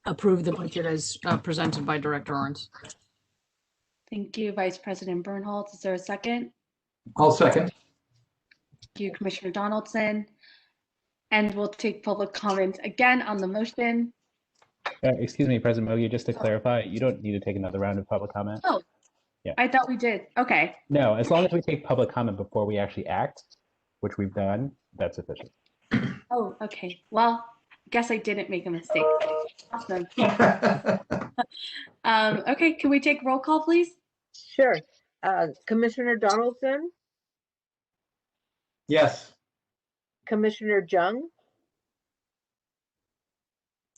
approve the budget as presented by Director Arntz. Thank you, Vice President Bernholz. Is there a second? I'll second. Thank you, Commissioner Donaldson. And we'll take public comment again on the motion. Excuse me, President Mogi, just to clarify, you don't need to take another round of public comment. Oh, yeah. I thought we did. Okay. No, as long as we take public comment before we actually act, which we've done, that's sufficient. Oh, okay. Well, I guess I didn't make a mistake. Awesome. Okay, can we take roll call, please? Sure. Commissioner Donaldson? Yes. Commissioner Jung?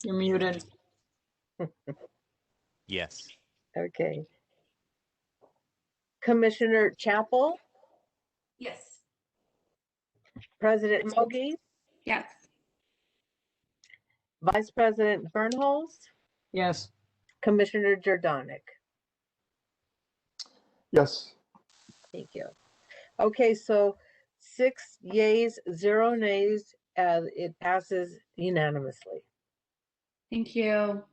You're muted. Yes. Okay. Commissioner Chapel? Yes. President Mogi, Yes. Vice President Bernholz, Yes. Commissioner Jordanik. Yes. Thank you. Okay, so 6 yeas, 0 nays, it passes unanimously. Thank you.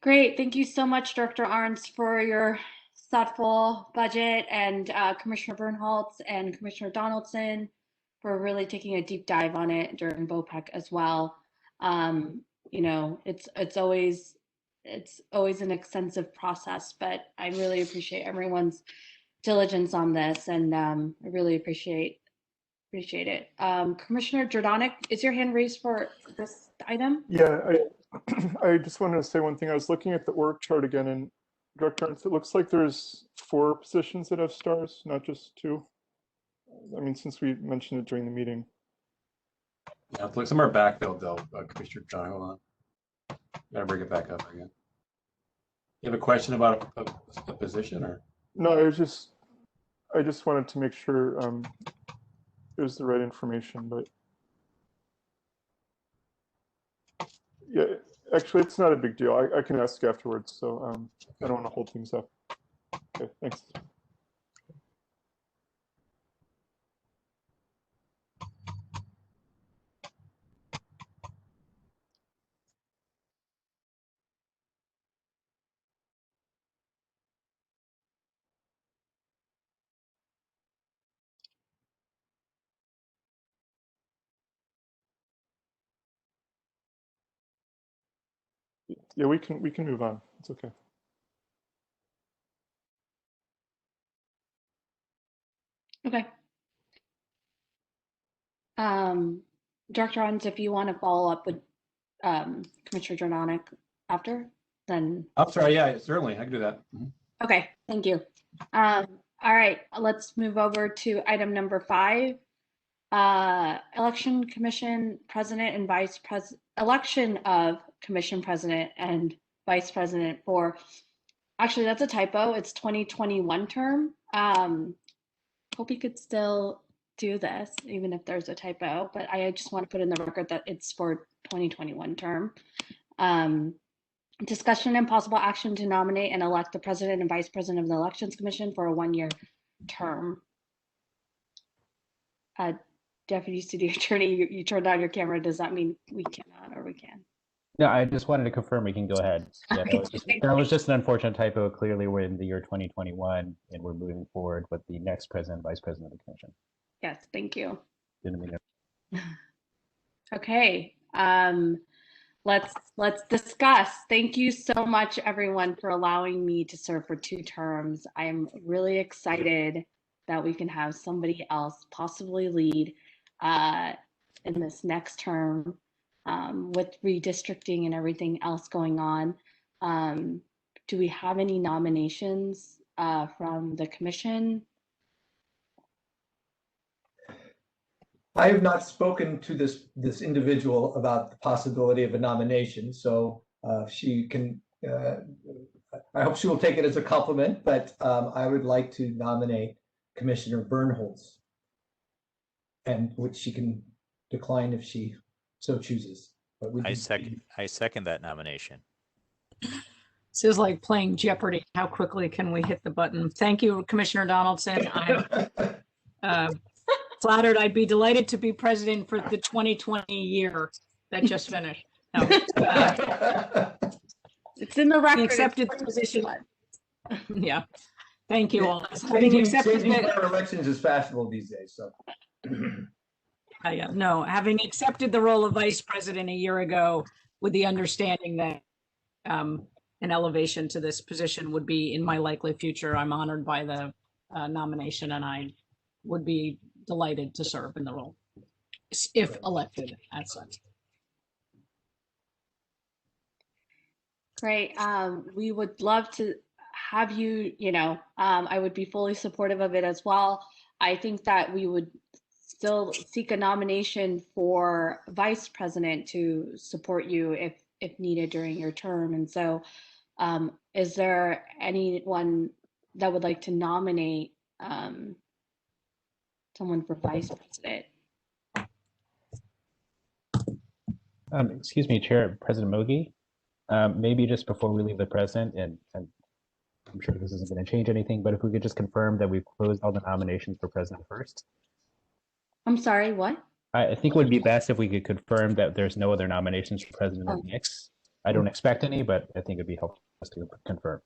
Great. Thank you so much, Director Arns, for your thoughtful budget, and Commissioner Bernholz and Commissioner Donaldson for really taking a deep dive on it during BOPEC as well. You know, it's always an extensive process, but I really appreciate everyone's diligence on this, and I really appreciate it. Commissioner Jordanik, is your hand raised for this item? Yeah, I just wanted to say one thing. I was looking at the org chart again, and Director Arns, it looks like there's 4 positions that have stars, not just 2. I mean, since we mentioned it during the meeting. Yeah, it's like some are backfilled though, Commissioner John. Hold on. Gotta bring it back up again. You have a question about a position, or? No, I just wanted to make sure it was the right information, but yeah, actually, it's not a big deal. I can ask afterwards, so I don't want to hold things up. Okay, thanks. Yeah, we can move on. It's okay. Okay. Director Arns, if you want to follow up with Commissioner Jordanik after, then. I'm sorry, yeah, certainly, I can do that. Okay, thank you. All right, let's move over to item number 5. Election Commission President and Vice President, election of Commission President and Vice President for, actually that's a typo, it's 2021 term. Hope you could still do this, even if there's a typo, but I just want to put in the record that it's for 2021 term. Discussion and possible action to nominate and elect the President and Vice President of the Elections Commission for a 1-year term. Deputy City Attorney, you turned on your camera. Does that mean we cannot, or we can? No, I just wanted to confirm we can go ahead. Yeah, that was just an unfortunate typo. Clearly, we're in the year 2021, and we're moving forward with the next president, vice president of the commission. Yes, thank you. Didn't mean to. Okay, let's discuss. Thank you so much, everyone, for allowing me to serve for 2 terms. I am really excited that we can have somebody else possibly lead in this next term. With redistricting and everything else going on. Do we have any nominations from the commission? I have not spoken to this individual about the possibility of a nomination, so she can, I hope she will take it as a compliment, but I would like to nominate Commissioner Bernholz, and which she can decline if she so chooses. But I second that nomination. This is like playing Jeopardy. How quickly can we hit the button? Thank you, Commissioner Donaldson. I'm flattered. I'd be delighted to be president for the 2020 year that just finished. No, it's in the record. Accepted the position. Yeah. Thank you all. Changing elections is fashionable these days, so. Yeah, no, having accepted the role of vice president a year ago with the understanding that an elevation to this position would be in my likely future, I'm honored by the nomination, and I would be delighted to serve in the role if elected as such. Great. We would love to have you, I would be fully supportive of it as well. I think that we would still seek a nomination for vice president to support you if needed during your term. And so is there anyone that would like to nominate someone for vice president. Excuse me, Chair, President Mogi. Maybe just before we leave the president, and I'm sure this isn't going to change anything, but if we could just confirm that we've closed all the nominations for president first. I'm sorry, what? I think it would be best if we could confirm that there's no other nominations for president in the mix. I don't expect any, but I think it'd be helpful to confirm.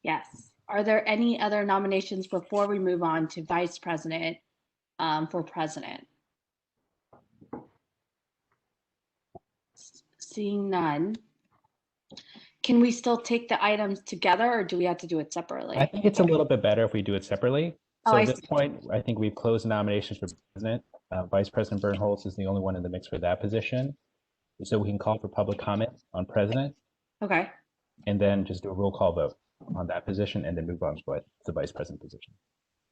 Yes. Are there any other nominations before we move on to vice president for president? Seeing none. Can we still take the items together, or do we have to do it separately? I think it's a little bit better if we do it separately. So I at this see. point, I think we've closed the nominations for president. Vice President Bernholz is the only one in the mix for that position. So we can call for public comment on president Okay. and then just do a roll call vote on that position and then move on to the vice president position.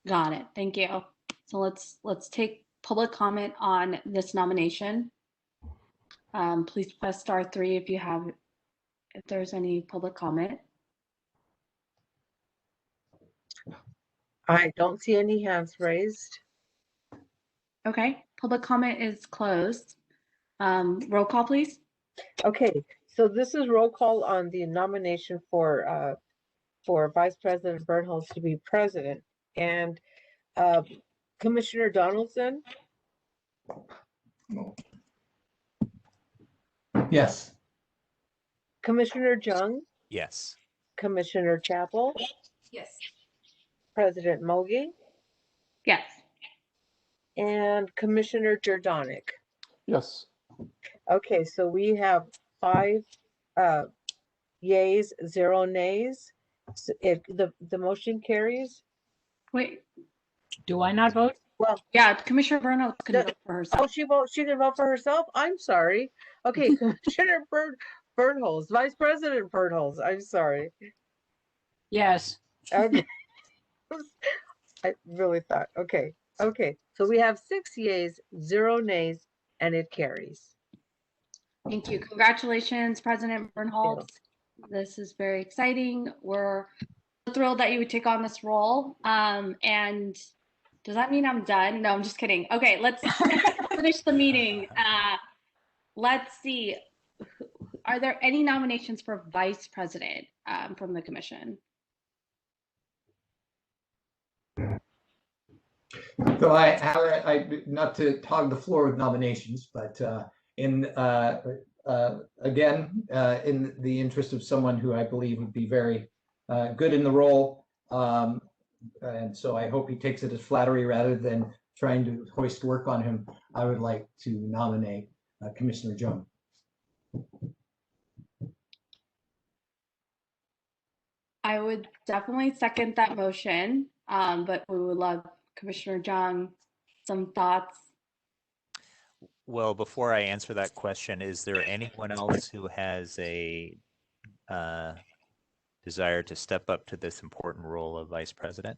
Got it. Thank you. So let's take public comment on this nomination. Please press *3 if there's any public comment. I don't see any hands raised. Okay, public comment is closed. Roll call, please. Okay, so this is roll call on the nomination for Vice President Bernholz to be president. And Commissioner Donaldson, Yes. Commissioner Jung, Yes. Commissioner Chapel, Yes. President Mogi, Yes. and Commissioner Jordanic. Yes. Okay, so we have 5 yays, 0 nays. So the motion carries. Wait. Do I not vote? Well, Yeah, Commissioner Bernholz can No. vote for oh, herself. she can vote for herself. I'm sorry. Okay, Commissioner Bernholz, Vice President Bernholz. I'm sorry. Yes. Okay. I really thought. Okay. So we have 6 yays, 0 nays, and it carries. Thank you. Congratulations, President Bernholz. This is very exciting. We're thrilled that you would take on this role. And does that mean I'm done? No, I'm just kidding. Okay, let's finish the meeting. Let's see. Are there any nominations for vice president from the commission? So I not to hog the floor with nominations, but again, in the interest of someone who I believe would be very good in the role, and so I hope he takes it as flattery rather than trying to hoist work on him, I would like to nominate Commissioner Jung. I would definitely second that motion, but we would love Commissioner Jung, some thoughts. Well, before I answer that question, is there anyone else who has a desire to step up to this important role of vice president?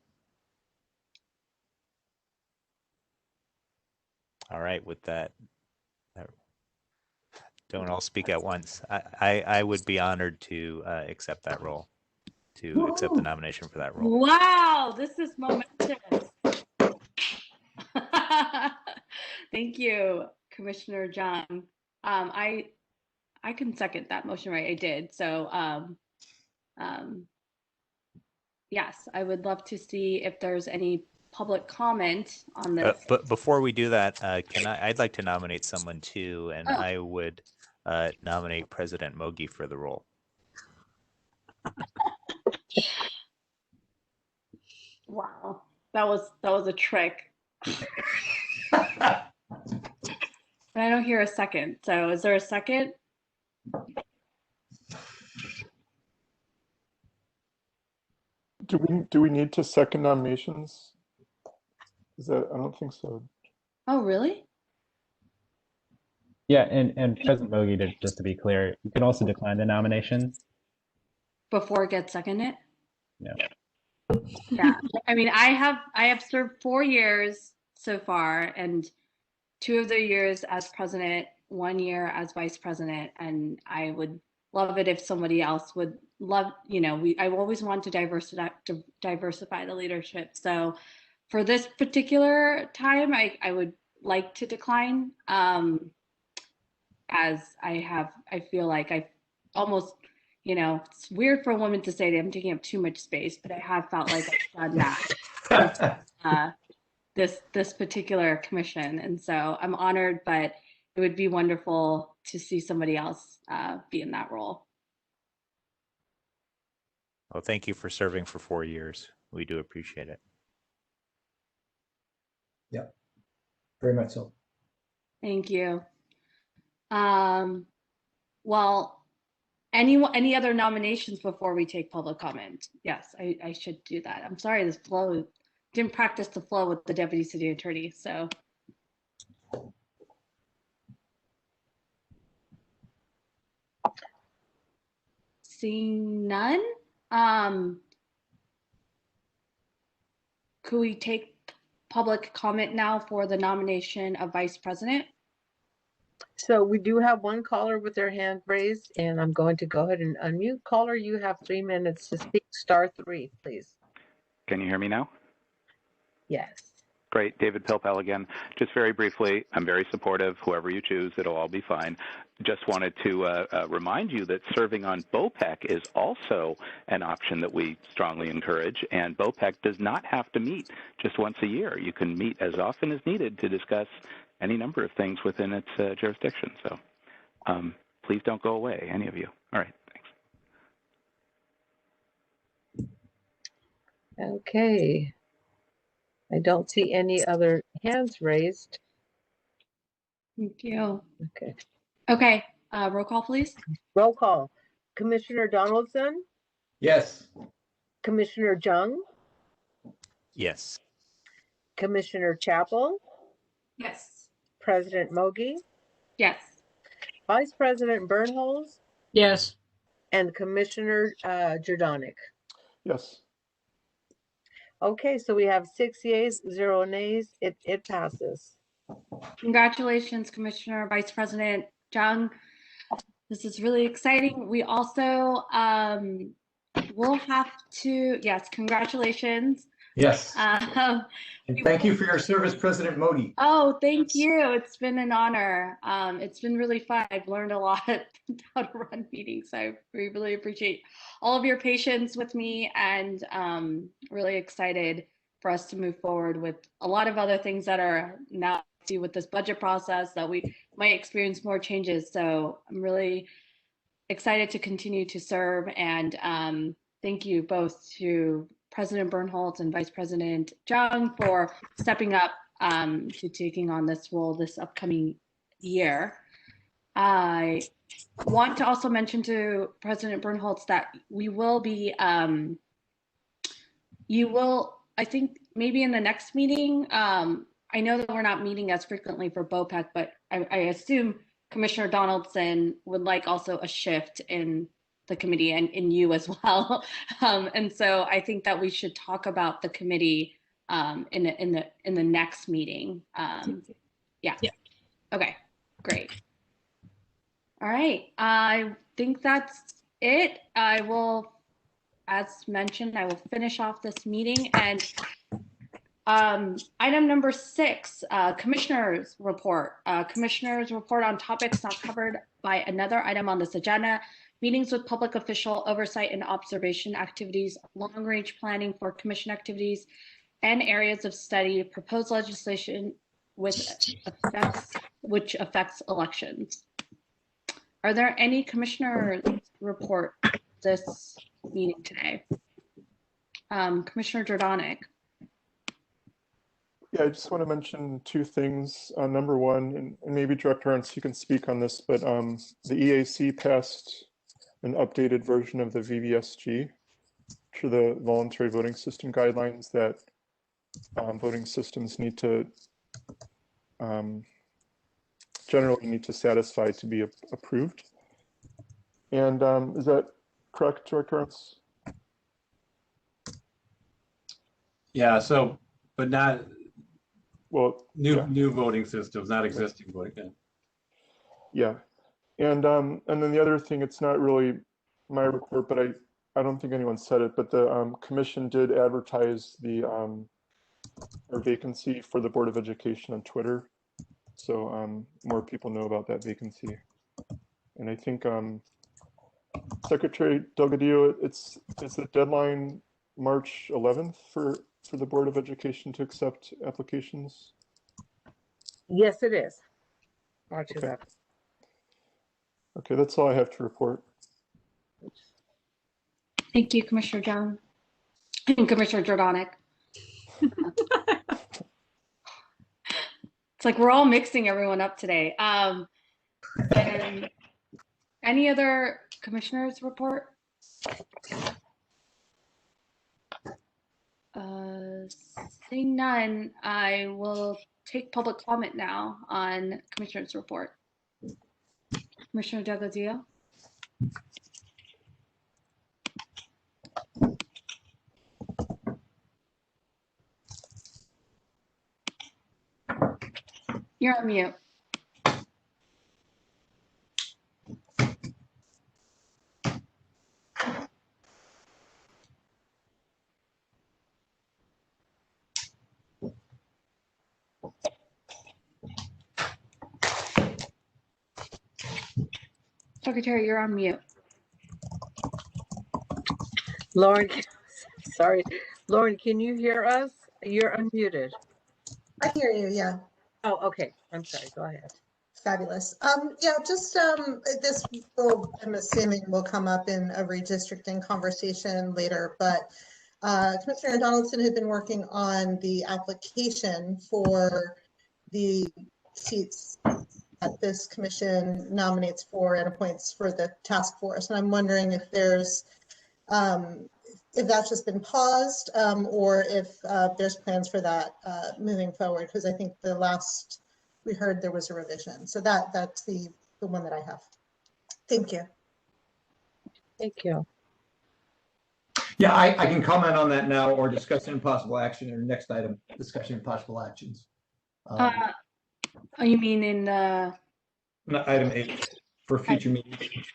All right, with that, don't all speak at once. I would be honored to accept that role, to accept the nomination for that role. Wow, this is momentous. Thank you, Commissioner Jung. I can second that motion, right? I did. So yes, I would love to see if there's any public comment on this. But before we do that, I'd like to nominate someone too, and I would nominate President Mogi for the role. Wow, that was a trick. I don't hear a second. So is there a second? Do we need to second nominations? Is that, I don't think so. Oh, really? Yeah, and President Mogi, just to be clear, you can also decline the nomination. Before it gets seconded? No. Yeah, I mean, I have served 4 years so far, and 2 of the years as president, 1 year as vice president, and I would love it if somebody else would love, I always want to diversify the leadership. So for this particular time, I would like to decline, as I feel like I almost, it's weird for a woman to say that I'm taking up too much space, but I have felt like I've done that this particular commission. And so I'm honored, but it would be wonderful to see somebody else be in that role. Well, thank you for serving for 4 years. We do appreciate it. Yep, very much so. Thank you. Well, any other nominations before we take public comment? Yes, I should do that. I'm sorry, this flow didn't practice the flow with the deputy city attorney, so. Seeing none, could we take public comment now for the nomination of vice president? So we do have one caller with their hand raised, and I'm going to go ahead and unmute. Caller, you have 3 minutes to speak. *3, please. Can you hear me now? Yes. Great. David Pilpel again. Just very briefly, I'm very supportive. Whoever you choose, it'll all be fine. Just wanted to remind you that serving on BOPEC is also an option that we strongly encourage, and BOPEC does not have to meet just once a year. You can meet as often as needed to discuss any number of things within its jurisdiction. So please don't go away, any of you. All right, thanks. Okay. I don't see any other hands raised. Thank you. Okay. Okay, roll call, please. Roll call. Commissioner Donaldson? Yes. Commissioner Jung? Yes. Commissioner Chapel? Yes. President Mogi? Yes. Vice President Bernholz? Yes. And Commissioner Jordanic. Yes. Okay, so we have 6 yeas, 0 nays. It passes. Congratulations, Commissioner Vice President Jung. This is really exciting. We also will have to, yes, congratulations. Yes. And thank you for your service, President Mogi. Oh, thank you. It's been an honor. It's been really fun. I've learned a lot how to run meetings. So we really appreciate all of your patience with me, and really excited for us to move forward with a lot of other things that are now due with this budget process that we might experience more changes. So I'm really excited to continue to serve, and thank you both to President Bernholz and Vice President Jung for stepping up to taking on this role this upcoming year. I want to also mention to President Bernholz that we will be, you will, I think maybe in the next meeting, I know that we're not meeting as frequently for BOPEC, but I assume Commissioner Donaldson would like also a shift in the committee and in you as well. And so I think that we should talk about the committee in the next meeting. Yeah. Okay, great. All right, I think that's it. I will, as mentioned, I will finish off this meeting, and item number 6, Commissioners Report. Commissioners Report on topics not covered by another item on this agenda. Meetings with public official oversight and observation activities, long-range planning for commission activities, and areas of study, proposed legislation which affects elections. Are there any commissioner report this meeting today? Commissioner Jordanic. Yeah, I just want to mention 2 things. Number one, and maybe Director Ernst, you can speak on this, but the EAC passed an updated version of the VVSG to the voluntary voting system guidelines that voting systems need to generally need to satisfy to be approved. And is that correct, Director Ernst? Yeah, so, but not well, new voting systems, not existing voting. Yeah. And then the other thing, it's not really my report, but I don't think anyone said it, but the commission did advertise the our vacancy for the Board of Education on Twitter. So more people know about that vacancy. And I think Secretary Delgadillo, is the deadline March 11th for the Board of Education to accept applications? Yes, it is. March Okay. 11th. Okay, that's all I have to report. Thank you, Commissioner Jones and Commissioner Jordanek. It's like we're all mixing everyone up today. And any other commissioners report? Seeing none, I will take public comment now on commissioners report. Commissioner Delgadillo. You're on mute. Secretary, you're on mute. Lauren, sorry. Lauren, can you hear us? You're unmuted. I hear you, yeah. Oh, okay. I'm sorry. Go ahead. Fabulous. Yeah, just this will, I'm assuming, will come up in a redistricting conversation later, but Commissioner Donaldson had been working on the application for the seats that this commission nominates for and appoints for the task force. And I'm wondering if there's, if that's just been paused or if there's plans for that moving forward, because I think the last we heard there was a revision. So that's the one that I have. Thank you. Thank you. Yeah, I can comment on that now or discuss it in possible action or next item, discussion of possible actions. You mean in item 8 for future meetings.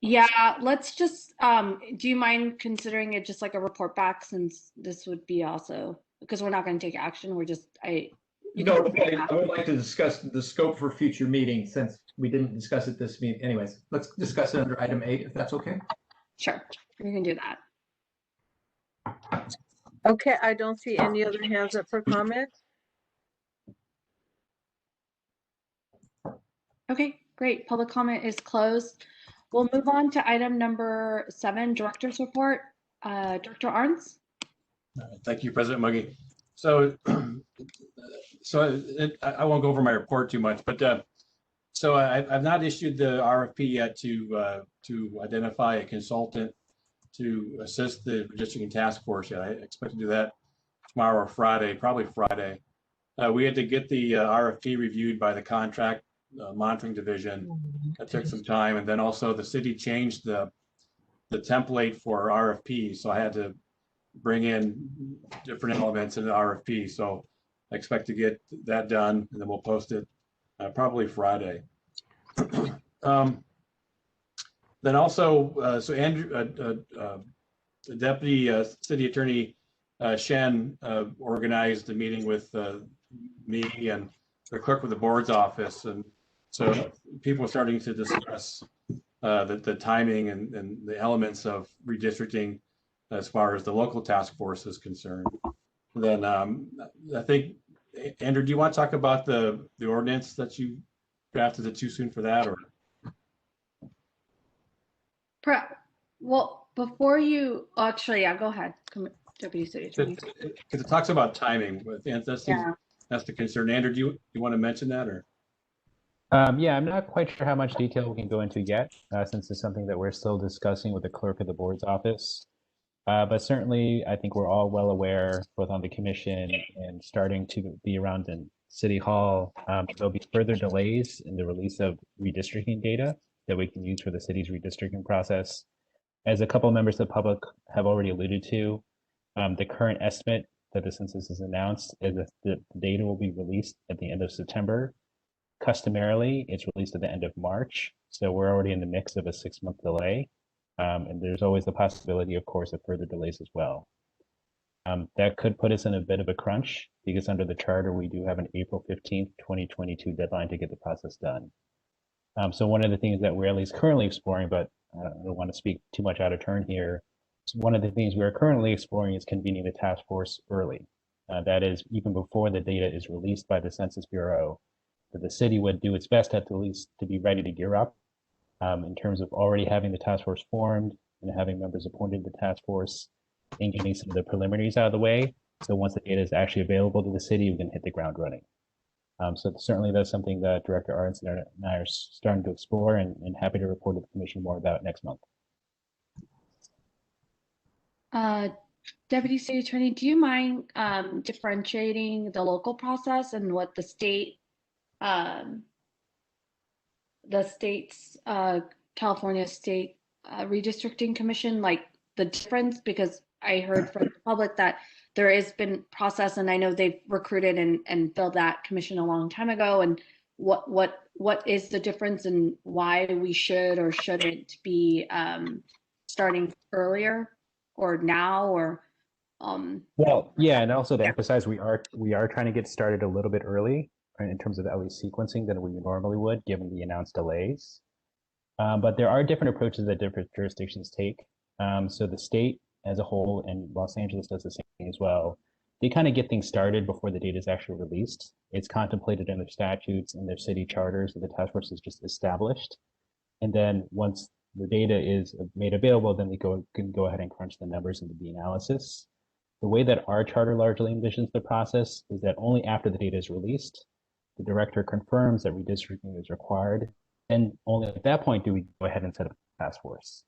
Yeah, let's just, do you mind considering it just like a report back, since this would be also, because we're not going to take action, we're just, I would like to discuss the scope for future meetings since we didn't discuss it this meeting. Anyways, let's discuss it under item 8, if that's okay. Sure, we can do that. Okay, I don't see any other hands up for comment. Okay, great. Public comment is closed. We'll move on to item number 7, Director's Report. Director Arns. Thank you, President Mogi. So, I won't go over my report too much, but so I've not issued the RFP yet to identify a consultant to assist the redistricting task force yet. I expect to do that tomorrow or Friday, probably Friday. We had to get the RFP reviewed by the contract monitoring division. That took some time, and then also the city changed the template for RFP, so I had to bring in different elements in the RFP. So I expect to get that done, and then we'll post it probably Friday. Then also, so Andrew, the Deputy City Attorney Shen organized a meeting with me and the clerk of the board's office, and so people are starting to discuss the timing and the elements of redistricting as far as the local task force is concerned. Then I think, Andrew, do you want to talk about the ordinance that you drafted? Is it too soon for that, or? Well, before you actually, yeah, go ahead, Deputy City Attorney. Because it talks about timing, that's the concern. Andrew, do you want to mention that, or? Yeah, I'm not quite sure how much detail we can go into yet, since it's something that we're still discussing with the clerk of the board's office. But certainly, I think we're all well aware, both on the commission and starting to be around in City Hall, there'll be further delays in the release of redistricting data that we can use for the city's redistricting process. As a couple members of the public have already alluded to, the current estimate that the census has announced is that the data will be released at the end of September. Customarily, it's released at the end of March, so we're already in the mix of a 6-month delay. And there's always the possibility, of course, of further delays as well. That could put us in a bit of a crunch because under the charter, we do have an April 15th, 2022 deadline to get the process done. So one of the things that we're at least currently exploring, but I don't want to speak too much out of turn here. One of the things we are currently exploring is convening the task force early. That is, even before the data is released by the Census Bureau, that the city would do its best at least to be ready to gear up in terms of already having the task force formed and having members appointed to the task force and getting some of the preliminaries out of the way. So once the data is actually available to the city, we can hit the ground running. So certainly that's something that Director Aronson and I are starting to explore and happy to report to the commission more about next month. Deputy City Attorney, do you mind differentiating the local process and what the state's California State Redistricting Commission, like the difference? Because I heard from the public that there has been process, and I know they've recruited and filled that commission a long time ago. And what is the difference, and why we should or shouldn't be starting earlier or now, or well, yeah, and also to emphasize, we are trying to get started a little bit early in terms of at least sequencing than we normally would, given the announced delays. But there are different approaches that different jurisdictions take. So the state as a whole, and Los Angeles does the same as well, they kind of get things started before the data is actually released. It's contemplated in their statutes and their city charters that the task force is just established. And then once the data is made available, then they can go ahead and crunch the numbers into the analysis. The way that our charter largely envisions the process is that only after the data is released, the director confirms that redistricting is required, and only at that point do we go ahead and set up a task force.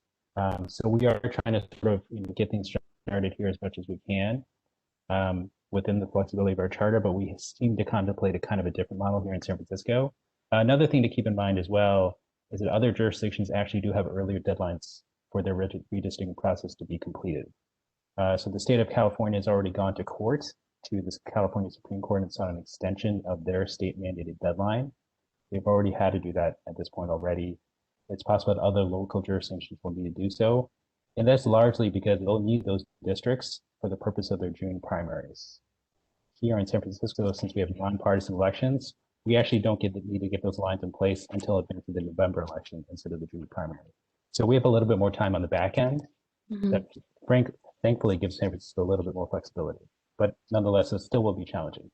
So we are trying to sort of get things started here as much as we can within the flexibility of our charter, but we seem to contemplate a kind of a different model here in San Francisco. Another thing to keep in mind as well is that other jurisdictions actually do have earlier deadlines for their redistricting process to be completed. So the state of California has already gone to court to the California Supreme Court and sought an extension of their state mandated deadline. They've already had to do that at this point already. It's possible that other local jurisdictions will need to do so. And that's largely because they'll need those districts for the purpose of their June primaries. Here in San Francisco, since we have nonpartisan elections, we actually don't need to get those lines in place until advance of the November election instead of the June primary. So we have a little bit more time on the back end that thankfully gives San Francisco a little bit more flexibility, but nonetheless, it still will be challenging.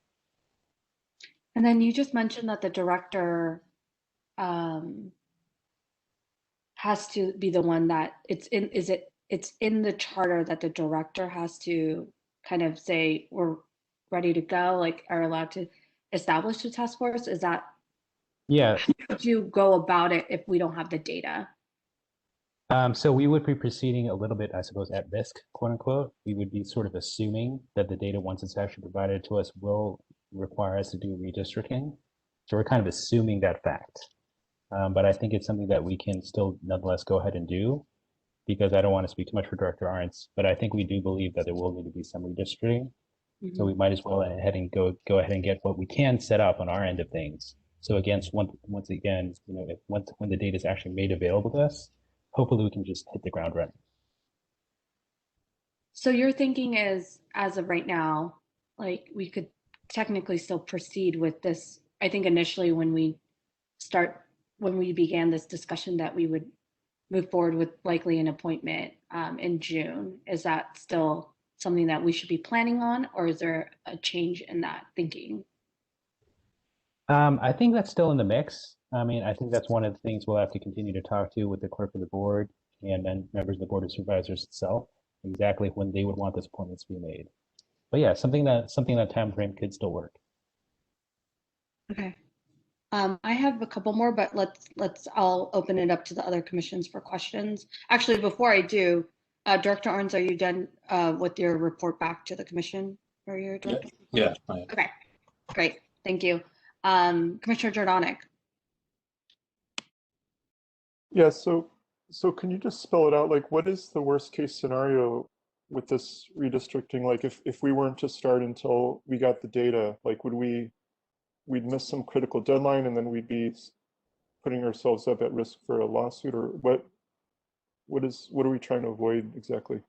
And then you just mentioned that the director has to be the one that it's in the charter that the director has to kind of say, we're ready to go, like are allowed to establish a task force? Is that, yeah, how would you go about it if we don't have the data? So we would be proceeding a little bit, I suppose, at risk, quote unquote. We would be sort of assuming that the data, once it's actually provided to us, will require us to do redistricting. So we're kind of assuming that fact. But I think it's something that we can still nonetheless go ahead and do, because I don't want to speak too much for Director Arntz, but I think we do believe that there will need to be some redistricting. So we might as well go ahead and get what we can set up on our end of things. So again, once again, when the data is actually made available to us, hopefully we can just hit the ground running. So your thinking is, as of right now, like we could technically still proceed with this. I think initially when we began this discussion that we would move forward with likely an appointment in June. Is that still something that we should be planning on, or is there a change in that thinking? I think that's still in the mix. I mean, I think that's one of the things we'll have to continue to talk to with the clerk of the board and then members of the board of supervisors itself, exactly when they would want this appointment to be made. But yeah, something that time frame could still work. Okay. I have a couple more, but I'll open it up to the other commissions for questions. Actually, before I do, Director Arntz, are you done with your report back to the commission for your director? Yeah. Okay, great, thank you. Commissioner Jordanic. Yeah, so can you just spell it out? Like, what is the worst case scenario with this redistricting? Like, if we weren't to start until we got the data, like, we'd miss some critical deadline and then we'd be putting ourselves up at risk for a lawsuit, or what are we trying to avoid exactly?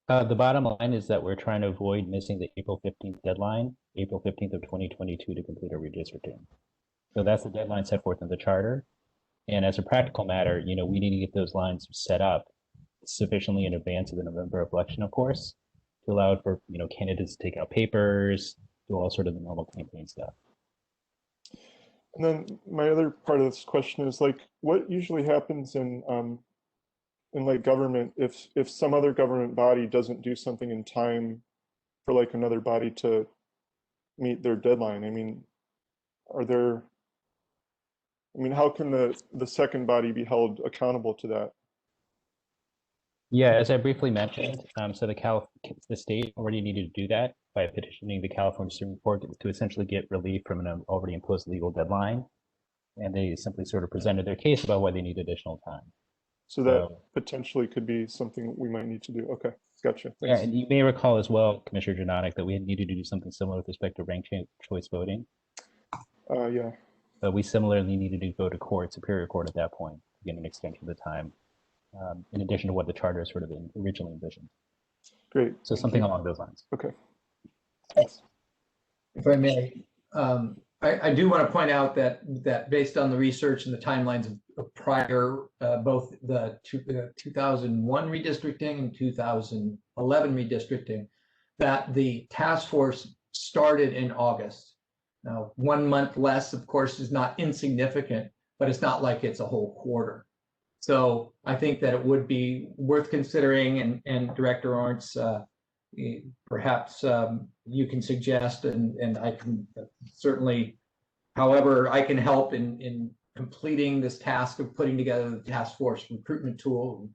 The bottom line is that we're trying to avoid missing the April 15th deadline, April 15th of 2022 to complete our redistricting. So that's the deadline set forth in the charter. And as a practical matter, we need to get those lines set up sufficiently in advance of the November election, of course, to allow for, candidates to take out papers, do all sort of the normal campaign stuff. And then my other part of this question is like, what usually happens in like government if some other government body doesn't do something in time for like another body to meet their deadline? I mean, how can the second body be held accountable to that? Yeah, as I briefly mentioned, so the state already needed to do that by petitioning the California Supreme Court to essentially get relief from an already imposed legal deadline. And they simply sort of presented their case about why they need additional time. So that potentially could be something we might need to do. Okay, gotcha. Thanks. Yeah, and you may recall as well, Commissioner Janonik, that we had needed to do something similar with respect to ranked choice voting. Yeah. But we similarly needed to go to court, Superior Court at that point, to get an extension of the time, in addition to what the charter sort of originally envisioned. Great. So something along those lines. Okay. Thanks. If I may, I do want to point out that based on the research and the timelines of prior, both the 2001 redistricting and 2011 redistricting, that the task force started in August. Now, 1 month less, of course, is not insignificant, but it's not like it's a whole quarter. So I think that it would be worth considering, and Director Orntz, perhaps you can suggest, and I can certainly, however I can help in completing this task of putting together the task force recruitment tool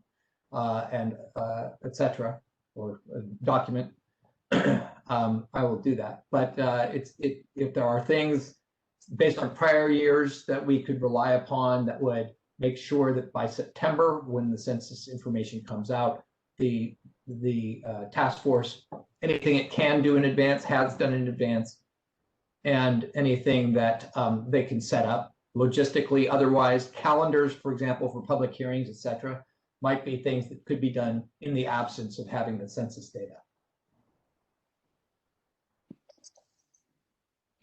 and et cetera, or a document. I will do that. But if there are things based on prior years that we could rely upon that would make sure that by September, when the census information comes out, the task force, anything it can do in advance, has done in advance, and anything that they can set up logistically, otherwise, calendars, for example, for public hearings, et cetera, might be things that could be done in the absence of having the census data.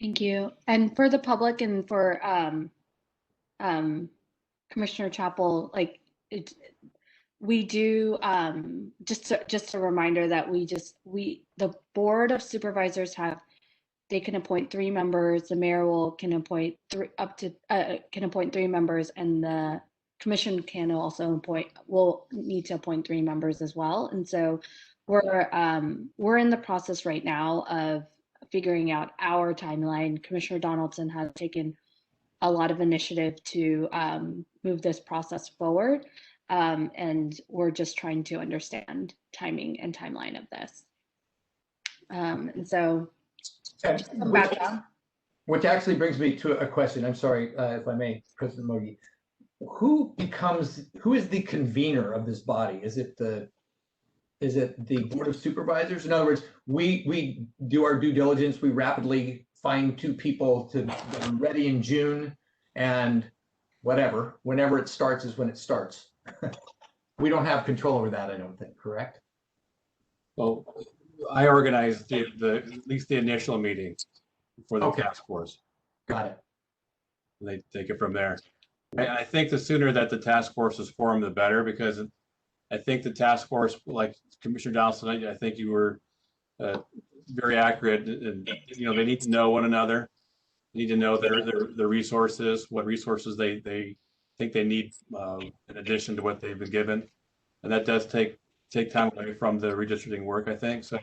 Thank you. And for the public and for Commissioner Chapel, like we do just a reminder that the Board of Supervisors they can appoint 3 members. The mayor can appoint can appoint 3 members, and the commission can also will need to appoint 3 members as well. And so we're in the process right now of figuring out our timeline. Commissioner Donaldson has taken a lot of initiative to move this process forward. And we're just trying to understand timing and timeline of this. And so just some background. Which actually brings me to a question. I'm sorry, if I may, President Mogi. Who is the convener of this body? Is it the Board of Supervisors? In other words, we do our due diligence. We rapidly find 2 people to be ready in June, and whenever it starts is when it starts. We don't have control over that, I don't think, correct? Well, I organized at least the initial meeting for the task force. Got it. And they take it from there. I think the sooner that the task force is formed, the better, because I think the task force, like Commissioner Donaldson, I think you were very accurate, and they need to know one another. They need to know their resources, what resources they think they need in addition to what they've been given, and that does take time away from the redistricting work, I think. So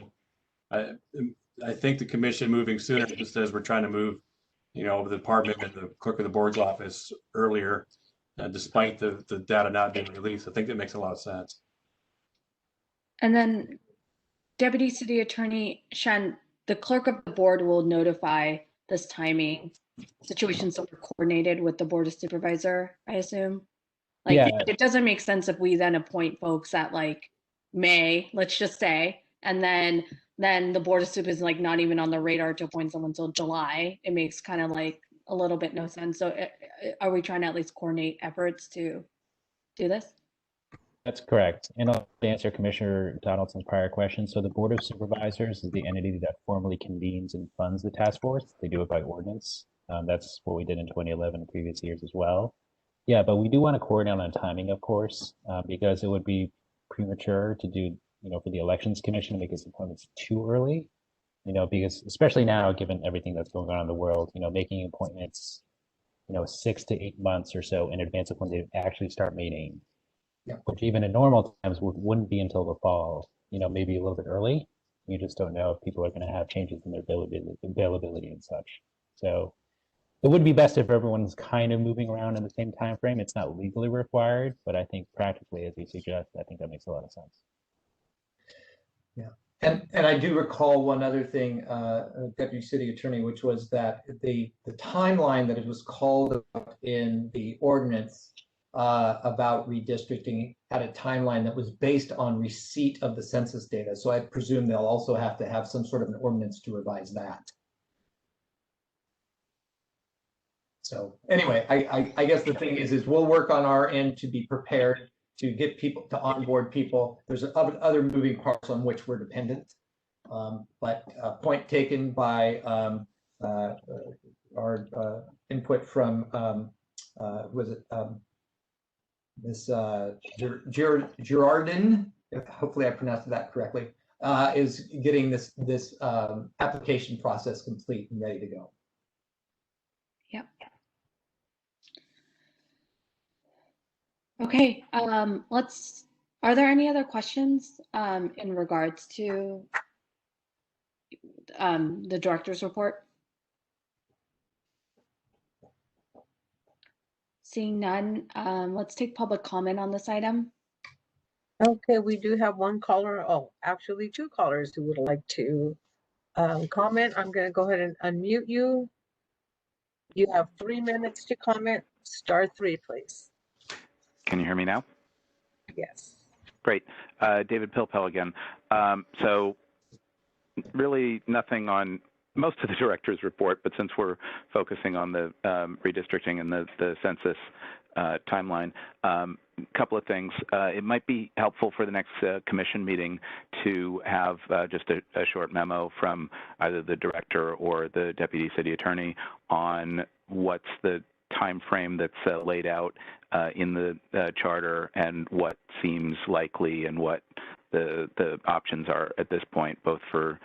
I think the commission moving sooner, just as we're trying to move, the department and the clerk of the board's office earlier, despite the data not being released. I think that makes a lot of sense. And then Deputy City Attorney Shen, the clerk of the board will notify this timing situations that were coordinated with the Board of Supervisor, I assume. Like, yeah. It doesn't make sense if we then appoint folks at like May, let's just say, and then the Board of Super is like not even on the radar to appoint someone until July. It makes kind of like a little bit no sense. So are we trying to at least coordinate efforts to do this? That's correct. And I'll answer Commissioner Donaldson's prior question. So the Board of Supervisors is the entity that formally convenes and funds the task force. They do it by ordinance. That's what we did in 2011 and previous years as well. Yeah, but we do want to coordinate on timing, of course, because it would be premature to do, for the Elections Commission to make its appointments too early, because especially now, given everything that's going on in the world, making appointments, 6 to 8 months or so in advance of when they actually start meeting, which even in normal times wouldn't be until the fall, maybe a little bit early. You just don't know if people are going to have changes in their availability and such. So it would be best if everyone's kind of moving around in the same time frame. It's not legally required, but I think practically, as you suggest, I think that makes a lot of sense. Yeah, and I do recall one other thing, Deputy City Attorney, which was that the timeline that it was called out in the ordinance about redistricting had a timeline that was based on receipt of the census data. So I presume they'll also have to have some sort of an ordinance to revise that. So anyway, I guess the thing is we'll work on our end to be prepared to get people, to onboard people. There's other moving parts on which we're dependent. But point taken by our input from, Ms. Girardin, hopefully I pronounced that correctly, is getting this application process complete and ready to go. Yep. Okay, are there any other questions in regards to the director's report? Seeing none, let's take public comment on this item. Okay, we do have one caller. Oh, actually 2 callers who would like to comment. I'm going to go ahead and unmute you. You have 3 minutes to comment. Star 3, please. Can you hear me now? Yes. Great. David Pilpel again. So really nothing on most of the director's report, but since we're focusing on the redistricting and the census timeline, a couple of things. It might be helpful for the next commission meeting to have just a short memo from either the director or the deputy city attorney on what's the time frame that's laid out in the charter and what seems likely and what the options are at this point, both for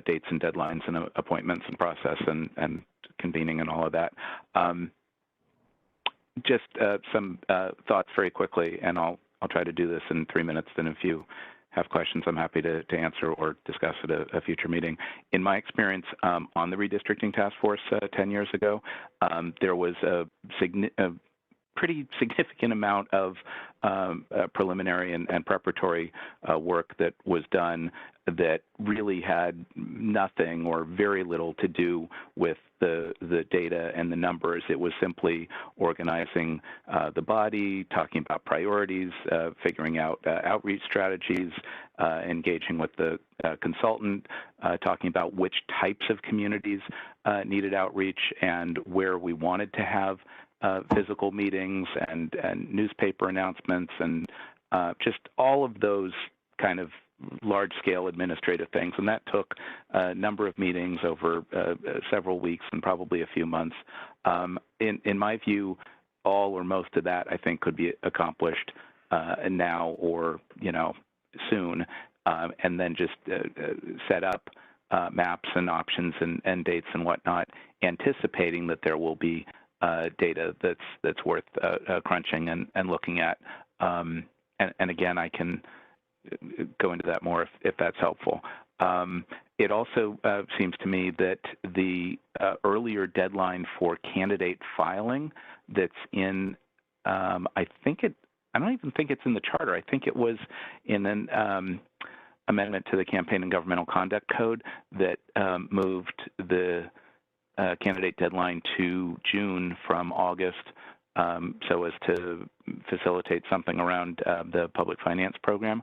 dates and deadlines and appointments and process and convening and all of that. Just some thoughts very quickly, and I'll try to do this in 3 minutes. Then if you have questions, I'm happy to answer or discuss at a future meeting. In my experience on the redistricting task force 10 years ago, there was a pretty significant amount of preliminary and preparatory work that was done that really had nothing or very little to do with the data and the numbers. It was simply organizing the body, talking about priorities, figuring out outreach strategies, engaging with the consultant, talking about which types of communities needed outreach and where we wanted to have physical meetings and newspaper announcements and just all of those kind of large-scale administrative things. And that took a number of meetings over several weeks and probably a few months. In my view, all or most of that, I think, could be accomplished now or, soon, and then just set up maps and options and dates and whatnot, anticipating that there will be data that's worth crunching and looking at. And again, I can go into that more if that's helpful. It also seems to me that the earlier deadline for candidate filing that's in, I don't even think it's in the charter. I think it was in an amendment to the Campaign and Governmental Conduct Code that moved the candidate deadline to June from August, so as to facilitate something around the public finance program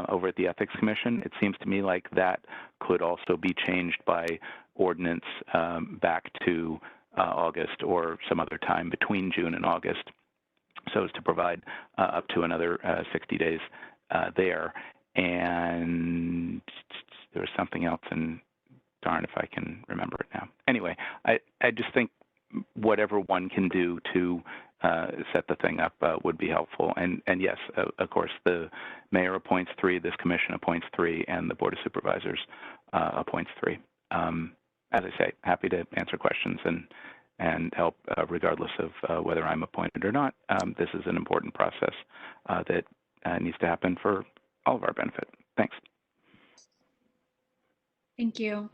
over at the Ethics Commission. It seems to me like that could also be changed by ordinance back to August or some other time between June and August. so as to provide up to another 60 days there. And there was something else, and darn if I can remember it now. Anyway, I just think whatever one can do to set the thing up would be helpful. And yes, of course, the mayor appoints 3, this commission appoints 3, and the Board of Supervisors appoints 3. As I say, happy to answer questions and help regardless of whether I'm appointed or not. This is an important process that needs to happen for all of our benefit. Thanks. Thank you.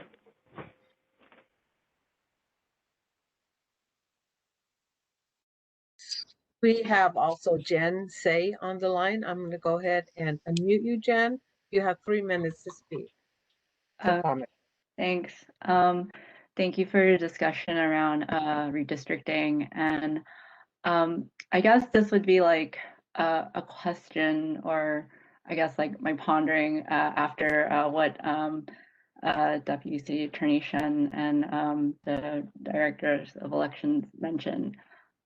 We have also Jen Say on the line. I'm going to go ahead and unmute you, Jen. You have 3 minutes to speak. To comment. Thanks. Thank you for your discussion around redistricting. And I guess this would be like a question, or I guess like my pondering after what Deputy City Attorney Shen and the Directors of Elections mentioned.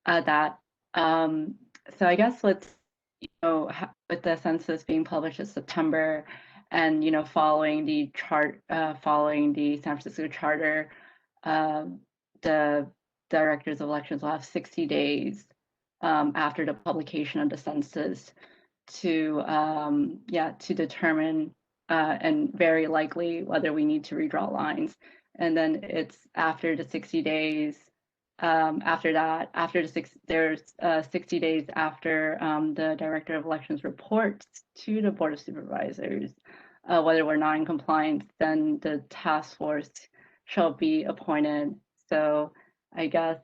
So I guess with the census being published in September, and following the San Francisco charter, the Directors of Elections will have 60 days after the publication of the census to determine and very likely whether we need to redraw lines. And then it's after the 60 days. There's 60 days after the Director of Elections reports to the Board of Supervisors whether we're not in compliance, then the task force shall be appointed. So I guess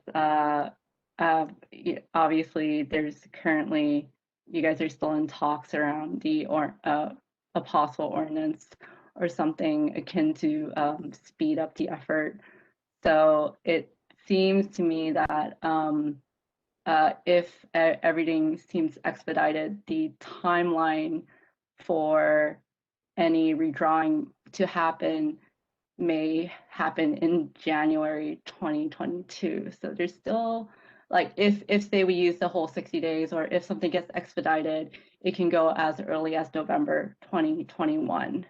obviously there's currently, you guys are still in talks around a possible ordinance or something akin to speed up the effort. So it seems to me that if everything seems expedited, the timeline for any redrawing to happen may happen in January 2022. So there's still, like, if say we use the whole 60 days, or if something gets expedited, it can go as early as November 2021.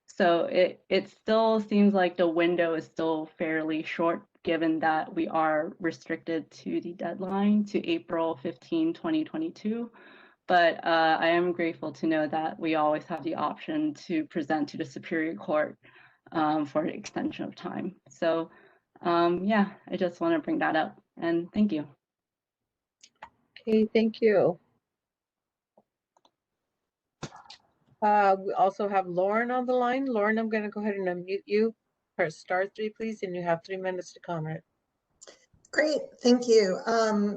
So it still seems like the window is still fairly short, given that we are restricted to the deadline to April 15, 2022. But I am grateful to know that we always have the option to present to the Superior Court for the extension of time. So yeah, I just want to bring that up, and thank you. Okay, thank you. We also have Lauren on the line. Lauren, I'm going to go ahead and unmute you. Press *3, please, and you have 3 minutes to comment. Great, thank you.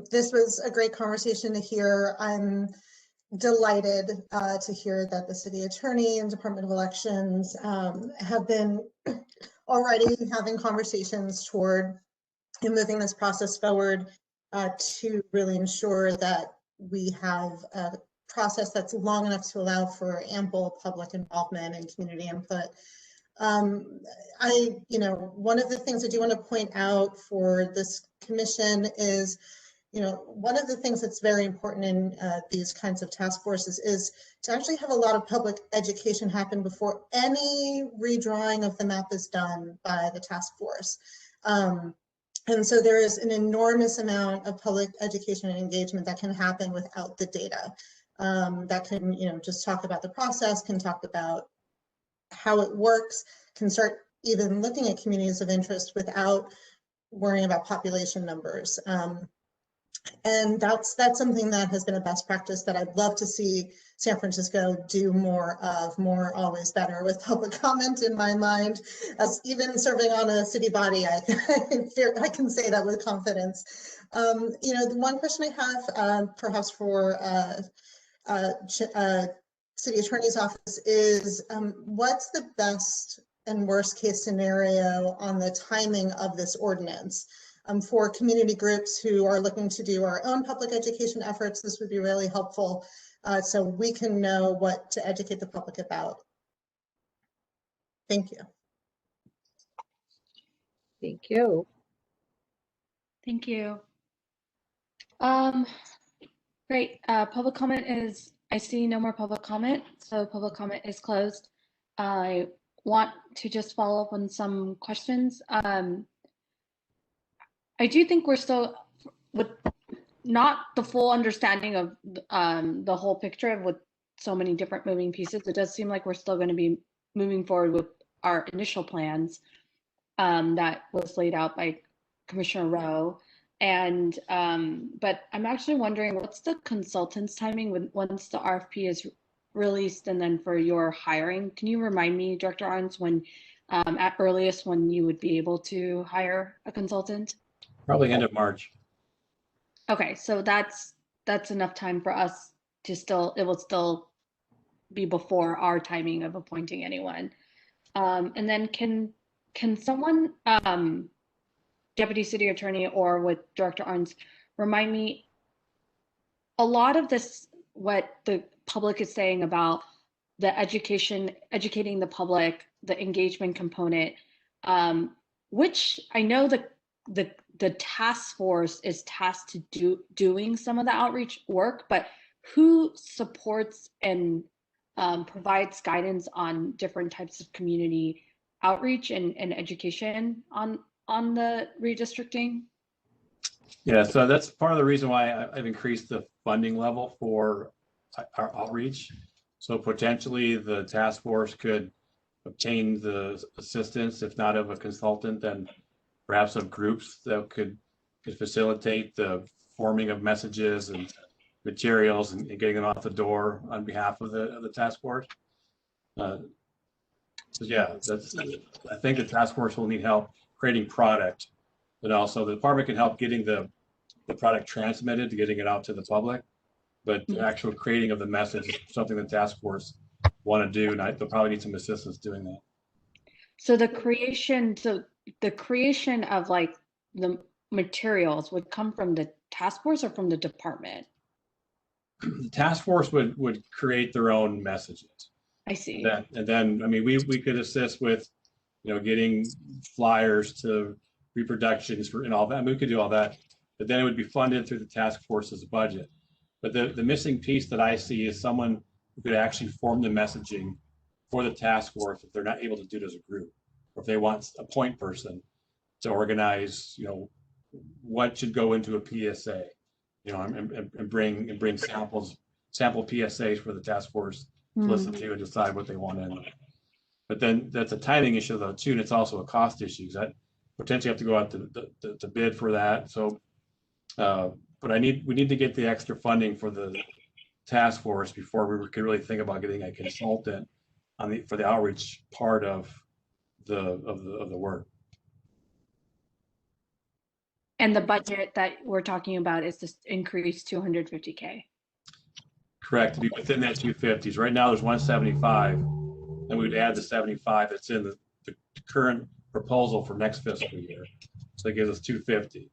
This was a great conversation to hear. I'm delighted to hear that the City Attorney and Department of Elections have been already having conversations toward moving this process forward to really ensure that we have a process that's long enough to allow for ample public involvement and community input. One of the things I do want to point out for this commission is, one of the things that's very important in these kinds of task forces is to actually have a lot of public education happen before any redrawing of the map is done by the task force. And so there is an enormous amount of public education and engagement that can happen without the data. That can, just talk about the process, can talk about how it works, can start even looking at communities of interest without worrying about population numbers. And that's something that has been a best practice that I'd love to see San Francisco do more of. More always better with public comment in my mind. As even serving on a city body, I can say that with confidence. The one question I have perhaps for City Attorney's Office is what's the best and worst case scenario on the timing of this ordinance? For community groups who are looking to do our own public education efforts, this would be really helpful so we can know what to educate the public about. Thank you. Thank you. Thank you. Great. Public comment is, I see no more public comment, so public comment is closed. I want to just follow up on some questions. I do think we're still with not the full understanding of the whole picture of with so many different moving pieces. It does seem like we're still going to be moving forward with our initial plans that was laid out by Commissioner Rowe. And but I'm actually wondering, what's the consultant's timing when once the RFP is released and then for your hiring? Can you remind me, Director Arns, when at earliest when you would be able to hire a consultant? Probably end of March. Okay, so that's enough time for us to it will still be before our timing of appointing anyone. And then can someone, Deputy City Attorney or with Director Arns, remind me, a lot of this, what the public is saying about the educating the public, the engagement component, which I know the task force is tasked to doing some of the outreach work, but who supports and provides guidance on different types of community outreach and education on the redistricting? Yeah, so that's part of the reason why I've increased the funding level for our outreach. So potentially the task force could obtain the assistance, if not of a consultant, then perhaps of groups that could facilitate the forming of messages and materials and getting them off the door on behalf of the task force. So yeah, I think the task force will need help creating product, but also the department can help getting the product transmitted, to getting it out to the public. But the actual creating of the message is something the task force want to do, and they'll probably need some assistance doing that. So the creation of like the materials would come from the task force or from the department? The task force would create their own messages. I see. And then I mean, we could assist with, getting flyers to reproductions and all that. I mean, we could do all that, but then it would be funded through the task force's budget. But the missing piece that I see is someone who could actually form the messaging for the task force if they're not able to do it as a group, or if they want a point person to organize, what should go into a PSA, and bring sample PSAs for the task force to listen to and decide what they want in. But then that's a timing issue though too, and it's also a cost issue, because I potentially have to go out to bid for that. So, but we need to get the extra funding for the task force before we can really think about getting a consultant for the outreach part of the work. And the budget that we're talking about is this increased $250K. Correct, to be within that 250s. Right now there's 175, and we'd add the 75 that's in the current proposal for next fiscal year. So that gives us 250.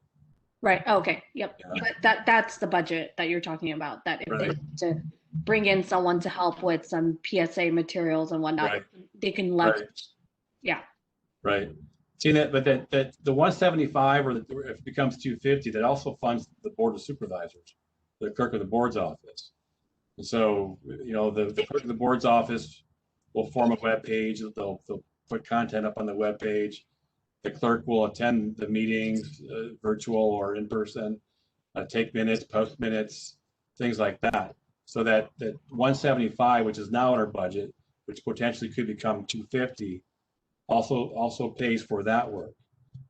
Right. Okay. Yep. Yeah. But that's the budget that you're talking about. That if they need to bring in someone to help with some PSA materials and whatnot, they can leverage. Yeah. Right. See that, but that the 175, or if it becomes 250, that also funds the board of supervisors, the clerk of the board's office. And so, the clerk of the board's office will form a web page. They'll put content up on the web page. The clerk will attend the meetings, virtual or in person, take minutes, post minutes, things like that. So that 175, which is now in our budget, which potentially could become 250, also pays for that work.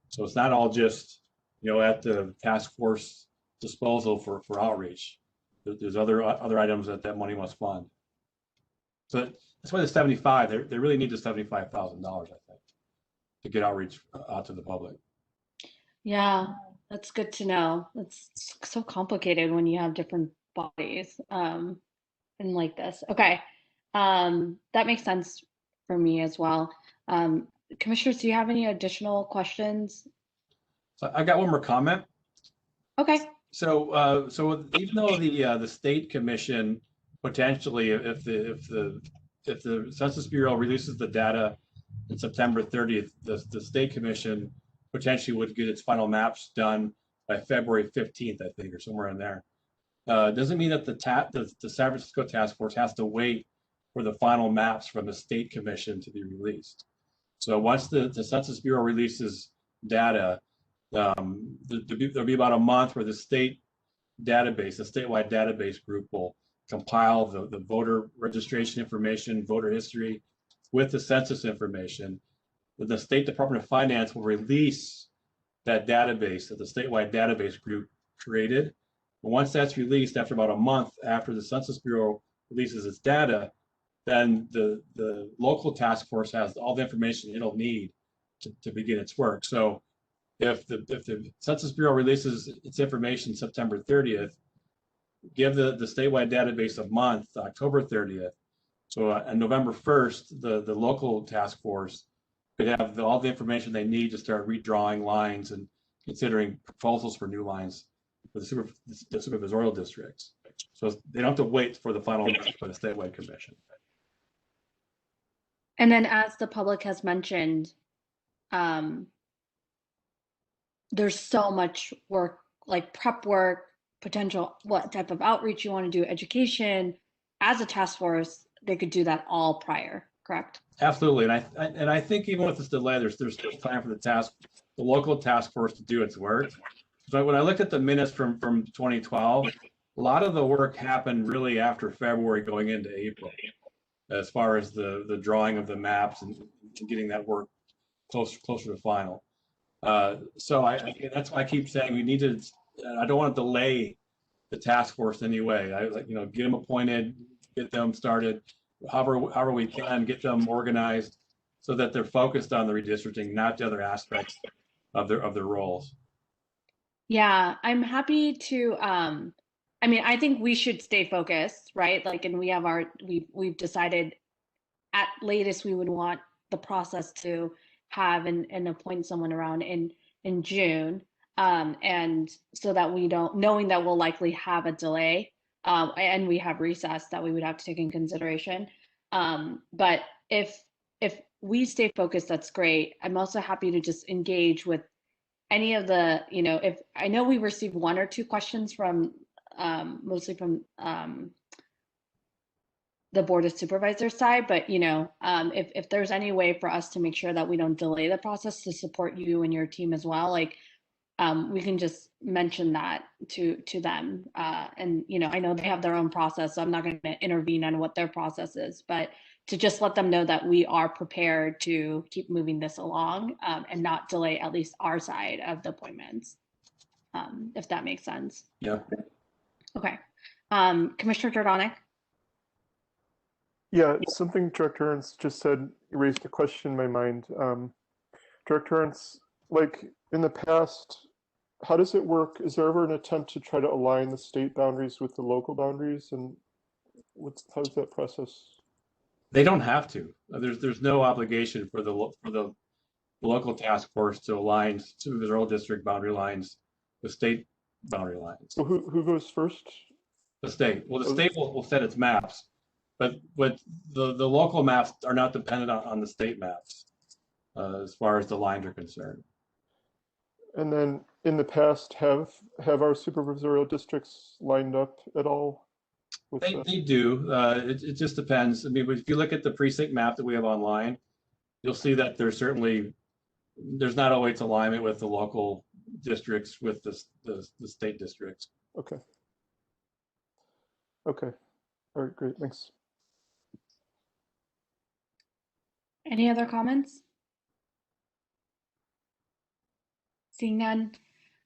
So it's not all just at the task force disposal for outreach. There's other items that money must fund. So that's why the 75. They really need the $75,000, I think, to get outreach out to the public. Yeah, that's good to know. It's so complicated when you have different bodies and like this. Okay, that makes sense for me as well. Commissioners, do you have any additional questions? So I got one more comment. Okay. So even though the state commission potentially, if the Census Bureau releases the data in September 30th, the state commission potentially would get its final maps done by February 15th, I think, or somewhere in there. doesn't mean that the San Francisco task force has to wait for the final maps from the state commission to be released. So once the Census Bureau releases data, there'll be about a month where the state database, the statewide database group, will compile the voter registration information, voter history with the census information. The State Department of Finance will release that database that the statewide database group created. And once that's released, after about a month after the Census Bureau releases its data, then the local task force has all the information it'll need to begin its work. So if the Census Bureau releases its information September 30th, give the statewide database a month, October 30th. So on November 1st, the local task force could have all the information they need to start redrawing lines and considering proposals for new lines for the supervisorial districts. So they don't have to wait for the final map for the statewide commission. And then, as the public has mentioned, there's so much work, like prep work, potential, what type of outreach you want to do, education. As a task force, they could do that all prior, correct? Absolutely, and I think even with this delay, there's still time for the local task force to do its work. But when I looked at the minutes from 2012, a lot of the work happened really after February going into April, as far as the drawing of the maps and getting that work closer to final. So that's why I keep saying we need to. I don't want to delay the task force anyway. Get them appointed, get them started, however we can, get them organized so that they're focused on the redistricting, not the other aspects of their roles. Yeah, I'm happy to. I mean, I think we should stay focused, right? Like, and we've decided at latest we would want the process to have and appoint someone around in June, and so that we don't, knowing that we'll likely have a delay, and we have recess that we would have to take in consideration. But if we stay focused, that's great. I'm also happy to just engage with any of the, if I know we received 1 or 2 questions from mostly from the Board of Supervisors side, but if there's any way for us to make sure that we don't delay the process to support you and your team as well, like we can just mention that to them. And I know they have their own process, so I'm not going to intervene on what their process is, but to just let them know that we are prepared to keep moving this along, and not delay at least our side of the appointments, if that makes sense. Yeah. Okay. Commissioner Jordanek? Yeah, something Director Ernst just said raised a question in my mind. Director Ernst, like in the past, how does it work? Is there ever an attempt to try to align the state boundaries with the local boundaries, and how's that process? They don't have to. There's no obligation for the local task force to align supervisorial district boundary lines with state boundary lines. So who goes first? The state. Well, the state will set its maps, but the local maps are not dependent on the state maps as far as the lines are concerned. And then in the past, have our supervisorial districts lined up at all? They do. It just depends. I mean, if you look at the precinct map that we have online, you'll see that there's not always alignment with the local districts with the state districts. Okay. Okay. All right, great, thanks. Any other comments? Seeing none.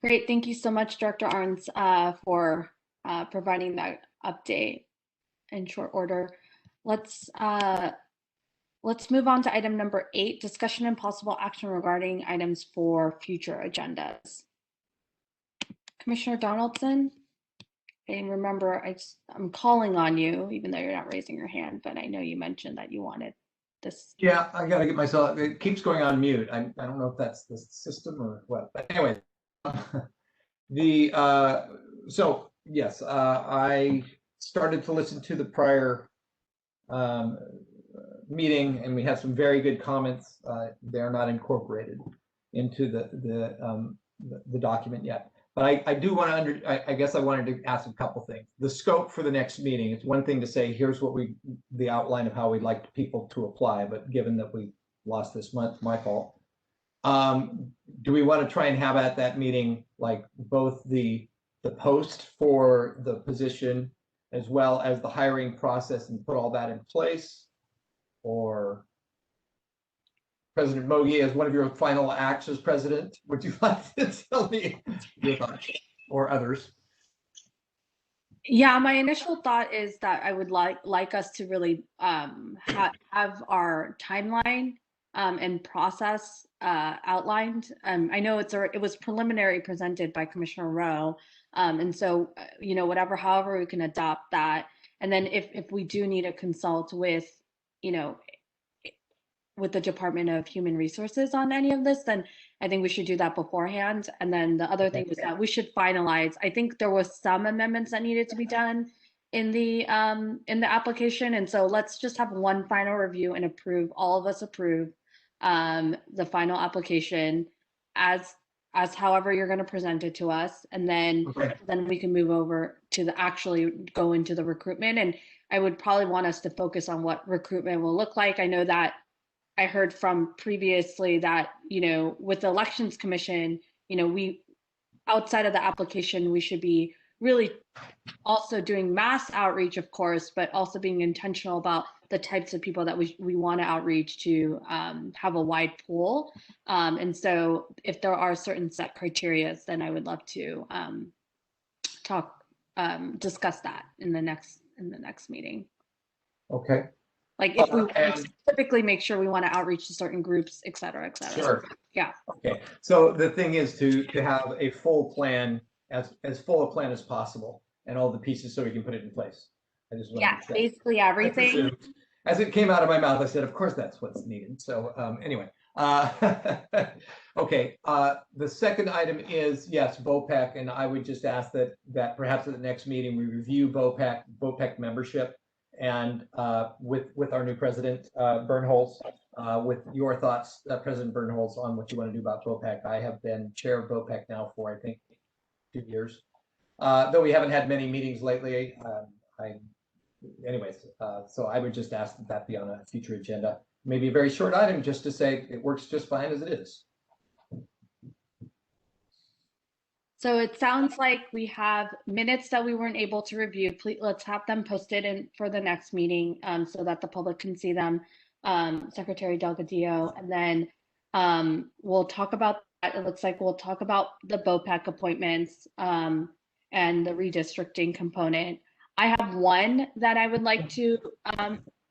Great, thank you so much, Director Arns, for providing that update in short order. Let's move on to item number 8, discussion and possible action regarding items for future agendas. Commissioner Donaldson, and remember, I'm calling on you, even though you're not raising your hand, but I know you mentioned that you wanted this. Yeah, I got to get myself, it keeps going on mute. I don't know if that's the system or what, but anyway. So yes, I started to listen to the prior meeting, and we had some very good comments. They're not incorporated into the document yet. But I do want to I guess I wanted to ask a couple things. The scope for the next meeting, it's one thing to say, here's what the outline of how we'd like people to apply, but given that we lost this month, my fault. Do we want to try and have at that meeting, like both the post for the position as well as the hiring process and put all that in place? Or President Mogi, as one of your final acts as president, would you like to tell me your thoughts, or others? Yeah, my initial thought is that I would like us to really have our timeline and process outlined. I know it was preliminary presented by Commissioner Rowe, and so however we can adopt that, and then if we do need to consult with with the Department of Human Resources on any of this, then I think we should do that beforehand. And then the other thing was that we should finalize. I think there was some amendments that needed to be done in the application, and so let's just have one final review and approve. All of us approve the final application as however you're going to present it to us, and then we can move over to actually go into the recruitment. And I would probably want us to focus on what recruitment will look like. I know that I heard from previously that, with the Elections Commission, we, outside of the application, we should be really also doing mass outreach, of course, but also being intentional about the types of people that we want to outreach to have a wide pool. And so if there are certain set criteria, then I would love to discuss that in the next meeting. Okay. Like if we typically make sure we want to outreach to certain groups, et cetera, et cetera. Sure. Yeah. Okay. So the thing is to have a full plan, as full a plan as possible, and all the pieces so we can put it in place. I just want to basically everything. As it came out of my mouth, I said, of course, that's what's needed. So anyway, okay. The second item is, yes, VOPEC, and I would just ask that perhaps at the next meeting we review VOPEC membership. And with our new president, Bernholz, with your thoughts, President Bernholz, on what you want to do about VOPEC. I have been chair of VOPEC now for, I think, 2 years. Though we haven't had many meetings lately. So I would just ask that be on a future agenda. Maybe a very short item just to say it works just fine as it is. So it sounds like we have minutes that we weren't able to review. Please, let's have them posted in for the next meeting so that the public can see them, Secretary Delgadillo. And then we'll talk about that. It looks like we'll talk about the BOPEC appointments and the redistricting component. I have one that I would like to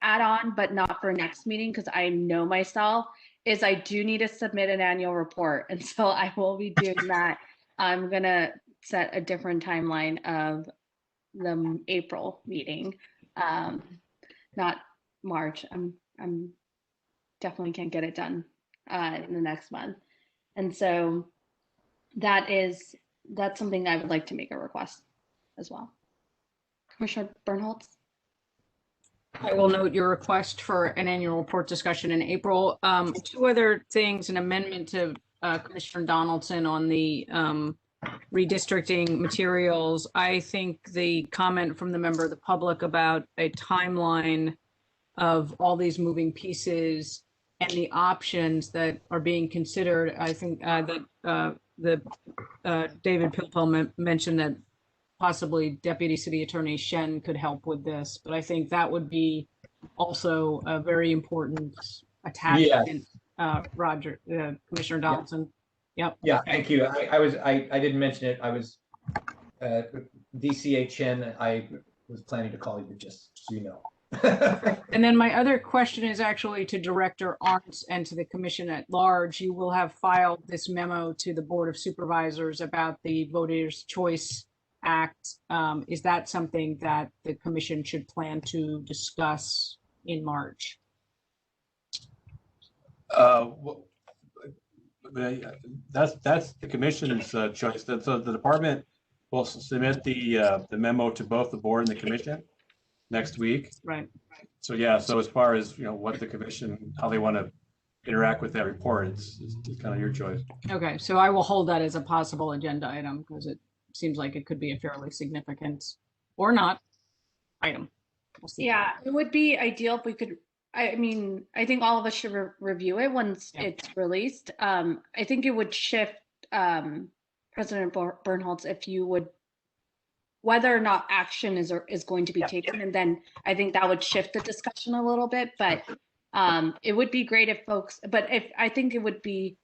add on, but not for next meeting because I know myself, is I do need to submit an annual report. And so I will be doing that. I'm gonna set a different timeline of the April meeting, not March. I'm definitely can't get it done in the next month, and so that's something I would like to make a request as well. Commissioner Bernholz. I will note your request for an annual report discussion in April. Two other things: an amendment to Commissioner Donaldson on the redistricting materials. I think the comment from the member of the public about a timeline of all these moving pieces and the options that are being considered. I think that David Pilpel mentioned that possibly Deputy City Attorney Shen could help with this, but I think that would be also a very important attachment. Yes. Roger, Commissioner Donaldson. Yep. Yeah, thank you. I didn't mention it. I was DCA Chen. I was planning to call you, just so you know. And then my other question is actually to Director Arntz and to the Commission at large. You will have filed this memo to the Board of Supervisors about the Voters' Choice Act. Is that something that the Commission should plan to discuss in March? That's the Commission's choice. So the department will submit the memo to both the board and the Commission next week. Right. So yeah. So as far as what the Commission, how they want to interact with that report, it's kind of your choice. Okay, so I will hold that as a possible agenda item because it seems like it could be a fairly significant or not item. We'll see. Yeah, it would be ideal if we could, I mean, I think all of us should review it once it's released. I think it would shift President Bernholz if you would, whether or not action is going to be taken, and then I think that would shift the discussion a little bit. But it would be great if folks, but if I think it would be,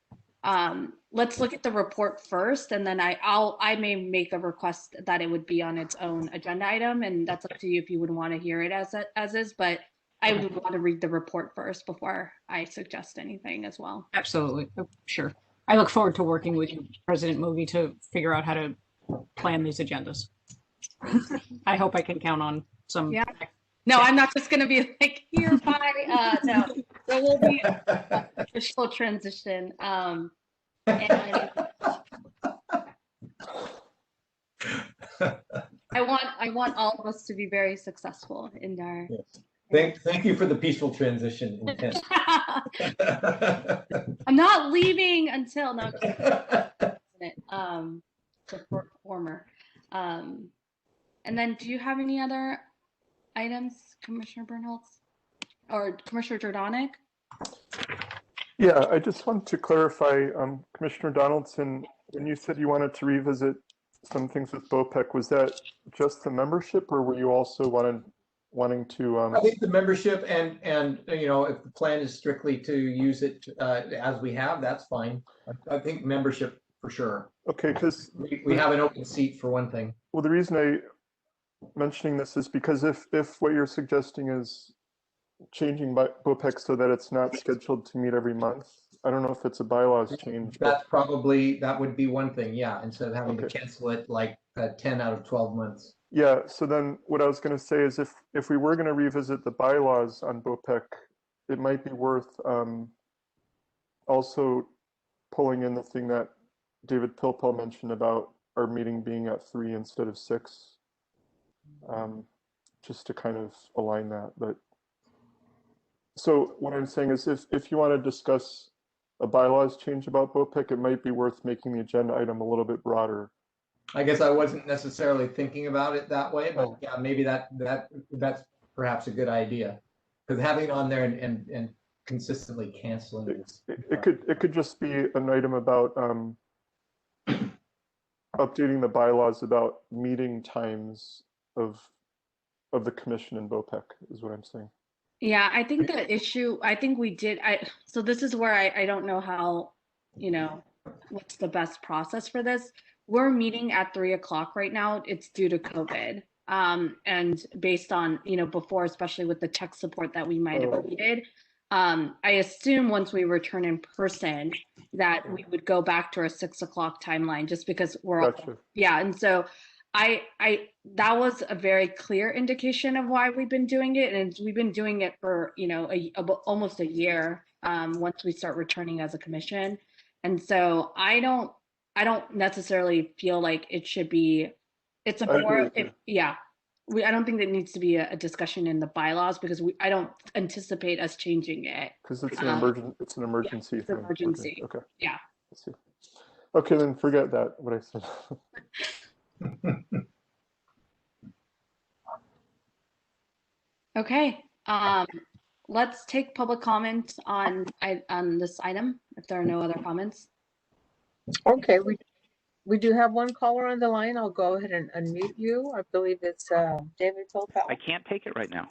let's look at the report first, and then I may make a request that it would be on its own agenda item, and that's up to you if you would want to hear it as is. But I would want to read the report first before I suggest anything as well. Absolutely. Oh, sure. I look forward to working with you, President Mogi, to figure out how to plan these agendas. I hope I can count on some. Yeah. No, I'm not just going to be like, here, bye. No, there will be a official transition. And I want all of us to be very successful in our. Yes. Thank you for the peaceful transition. I'm not leaving until no. The former. And then, do you have any other items, Commissioner Bernholz or Commissioner Jordanek? Yeah, I just want to clarify, Commissioner Donaldson, when you said you wanted to revisit some things with BOPEC, was that just the membership, or were you also wanting to? I think the membership and you know, if the plan is strictly to use it as we have, that's fine. I think membership for sure. Okay, because we have an open seat for one thing. Well, the reason I mentioning this is because if what you're suggesting is changing BOPEC so that it's not scheduled to meet every month, I don't know if it's a bylaws change. That's probably, that would be one thing, yeah, instead of having to cancel it like 10 out of 12 months. Yeah, so then what I was going to say is if we were going to revisit the bylaws on BOPEC, it might be worth also pulling in the thing that David Pilpel mentioned about our meeting being at 3 instead of 6. Just to kind of align that. But so what I'm saying is if you want to discuss a bylaws change about BOPEC, it might be worth making the agenda item a little bit broader. I guess I wasn't necessarily thinking about it that way, but yeah, maybe that's perhaps a good idea, because having it on there and consistently canceling it could just be an item about updating the bylaws about meeting times of the commission in BOPEC is what I'm saying. Yeah, I think the issue, I think we did, so this is where I don't know how, you know, what's the best process for this. We're meeting at 3 o'clock right now. It's due to COVID. And based on, you know, before, especially with the tech support that we might have needed, I assume once we return in person that we would go back to our 6 o'clock timeline, just because we're all, yeah. And so that was a very clear indication of why we've been doing it. And we've been doing it for, you know, almost a year once we start returning as a commission. And so I don't necessarily feel like it should be, it's a more, I don't think there needs to be a discussion in the bylaws, because I don't anticipate us changing it. Because it's an emergency. It's an emergency. It's an emergency. Okay. Yeah. Let's see. Okay, then forget that, what I said. Okay. Let's take public comment on this item, if there are no other comments. Okay, we do have one caller on the line. I'll go ahead and unmute you. I believe it's David Pilpel. I can't take it right now.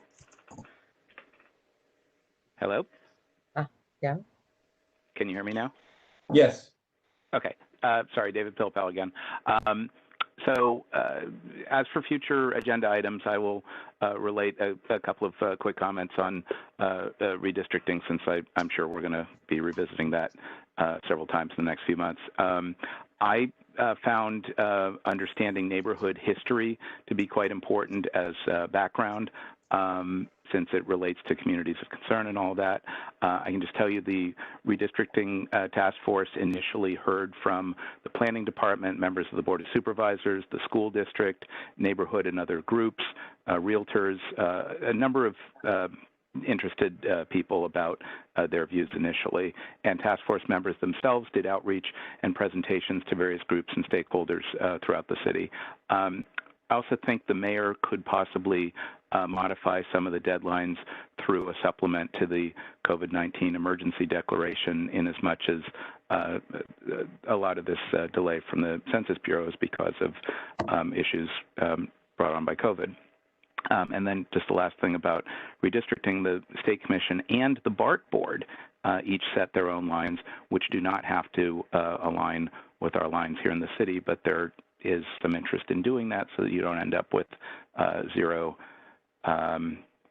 Hello? Yeah. Can you hear me now? Yes. Okay. Sorry, David Pilpel again. So as for future agenda items, I will relate a couple of quick comments on redistricting, since I'm sure we're going to be revisiting that several times in the next few months. I found understanding neighborhood history to be quite important as background, since it relates to communities of concern and all that. I can just tell you the redistricting task force initially heard from the planning department, members of the board of supervisors, the school district, neighborhood and other groups, realtors, a number of interested people about their views initially. And task force members themselves did outreach and presentations to various groups and stakeholders throughout the city. I also think the mayor could possibly modify some of the deadlines through a supplement to the COVID-19 emergency declaration, in as much as a lot of this delay from the Census Bureau is because of issues brought on by COVID. And then just the last thing about redistricting, the State Commission and the BART Board each set their own lines, which do not have to align with our lines here in the city, but there is some interest in doing that so that you don't end up with zero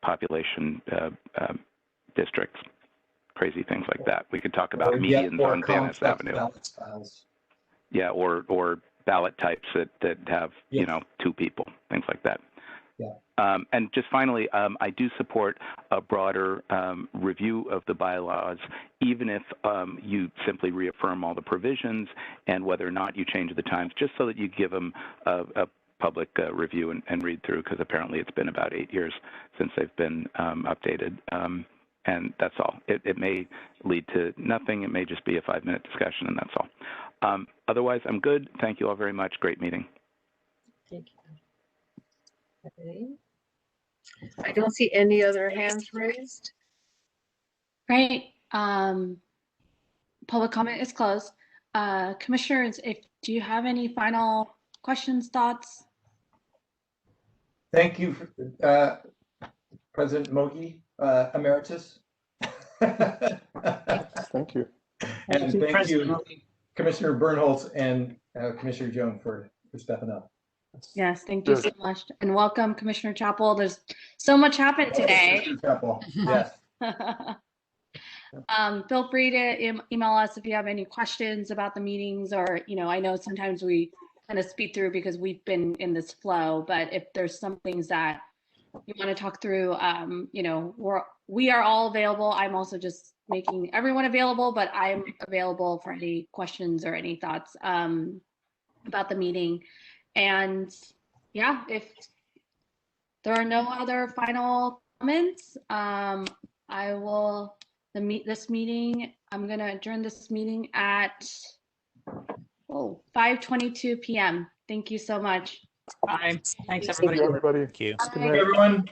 population districts, crazy things like that. We could talk about medians on Van Ness Avenue. Yeah, or ballot types that have, you know, 2 people, things like that. Yeah. And just finally, I do support a broader review of the bylaws, even if you simply reaffirm all the provisions and whether or not you change the times, just so that you give them a public review and read through, because apparently it's been about 8 years since they've been updated. And that's all. It may lead to nothing. It may just be a 5-minute discussion, and that's all. Otherwise, I'm good. Thank you all very much. Great meeting. Thank you. Okay. I don't see any other hands raised. Great. Public comment is closed. Commissioners, do you have any final questions, thoughts? Thank you, President Mogi, Emeritus. Thank you. And thank you, Commissioner Bernholz and Commissioner Joan for stepping up. Yes, thank you so much. And welcome, Commissioner Chappell. There's so much happened today. Chappell. Yes. Feel free to email us if you have any questions about the meetings, or, you know, I know sometimes we kind of speed through because we've been in this flow, but if there's some things that you want to talk through, you know, we are all available. I'm also just making everyone available, but I'm available for any questions or any thoughts about the meeting. And yeah, if there are no other final comments, I'm gonna adjourn this meeting at 5:22 p.m. Thank you so much. Bye. Thanks, Thank you, everybody. everybody. Thank you. Good Hey, night. everyone.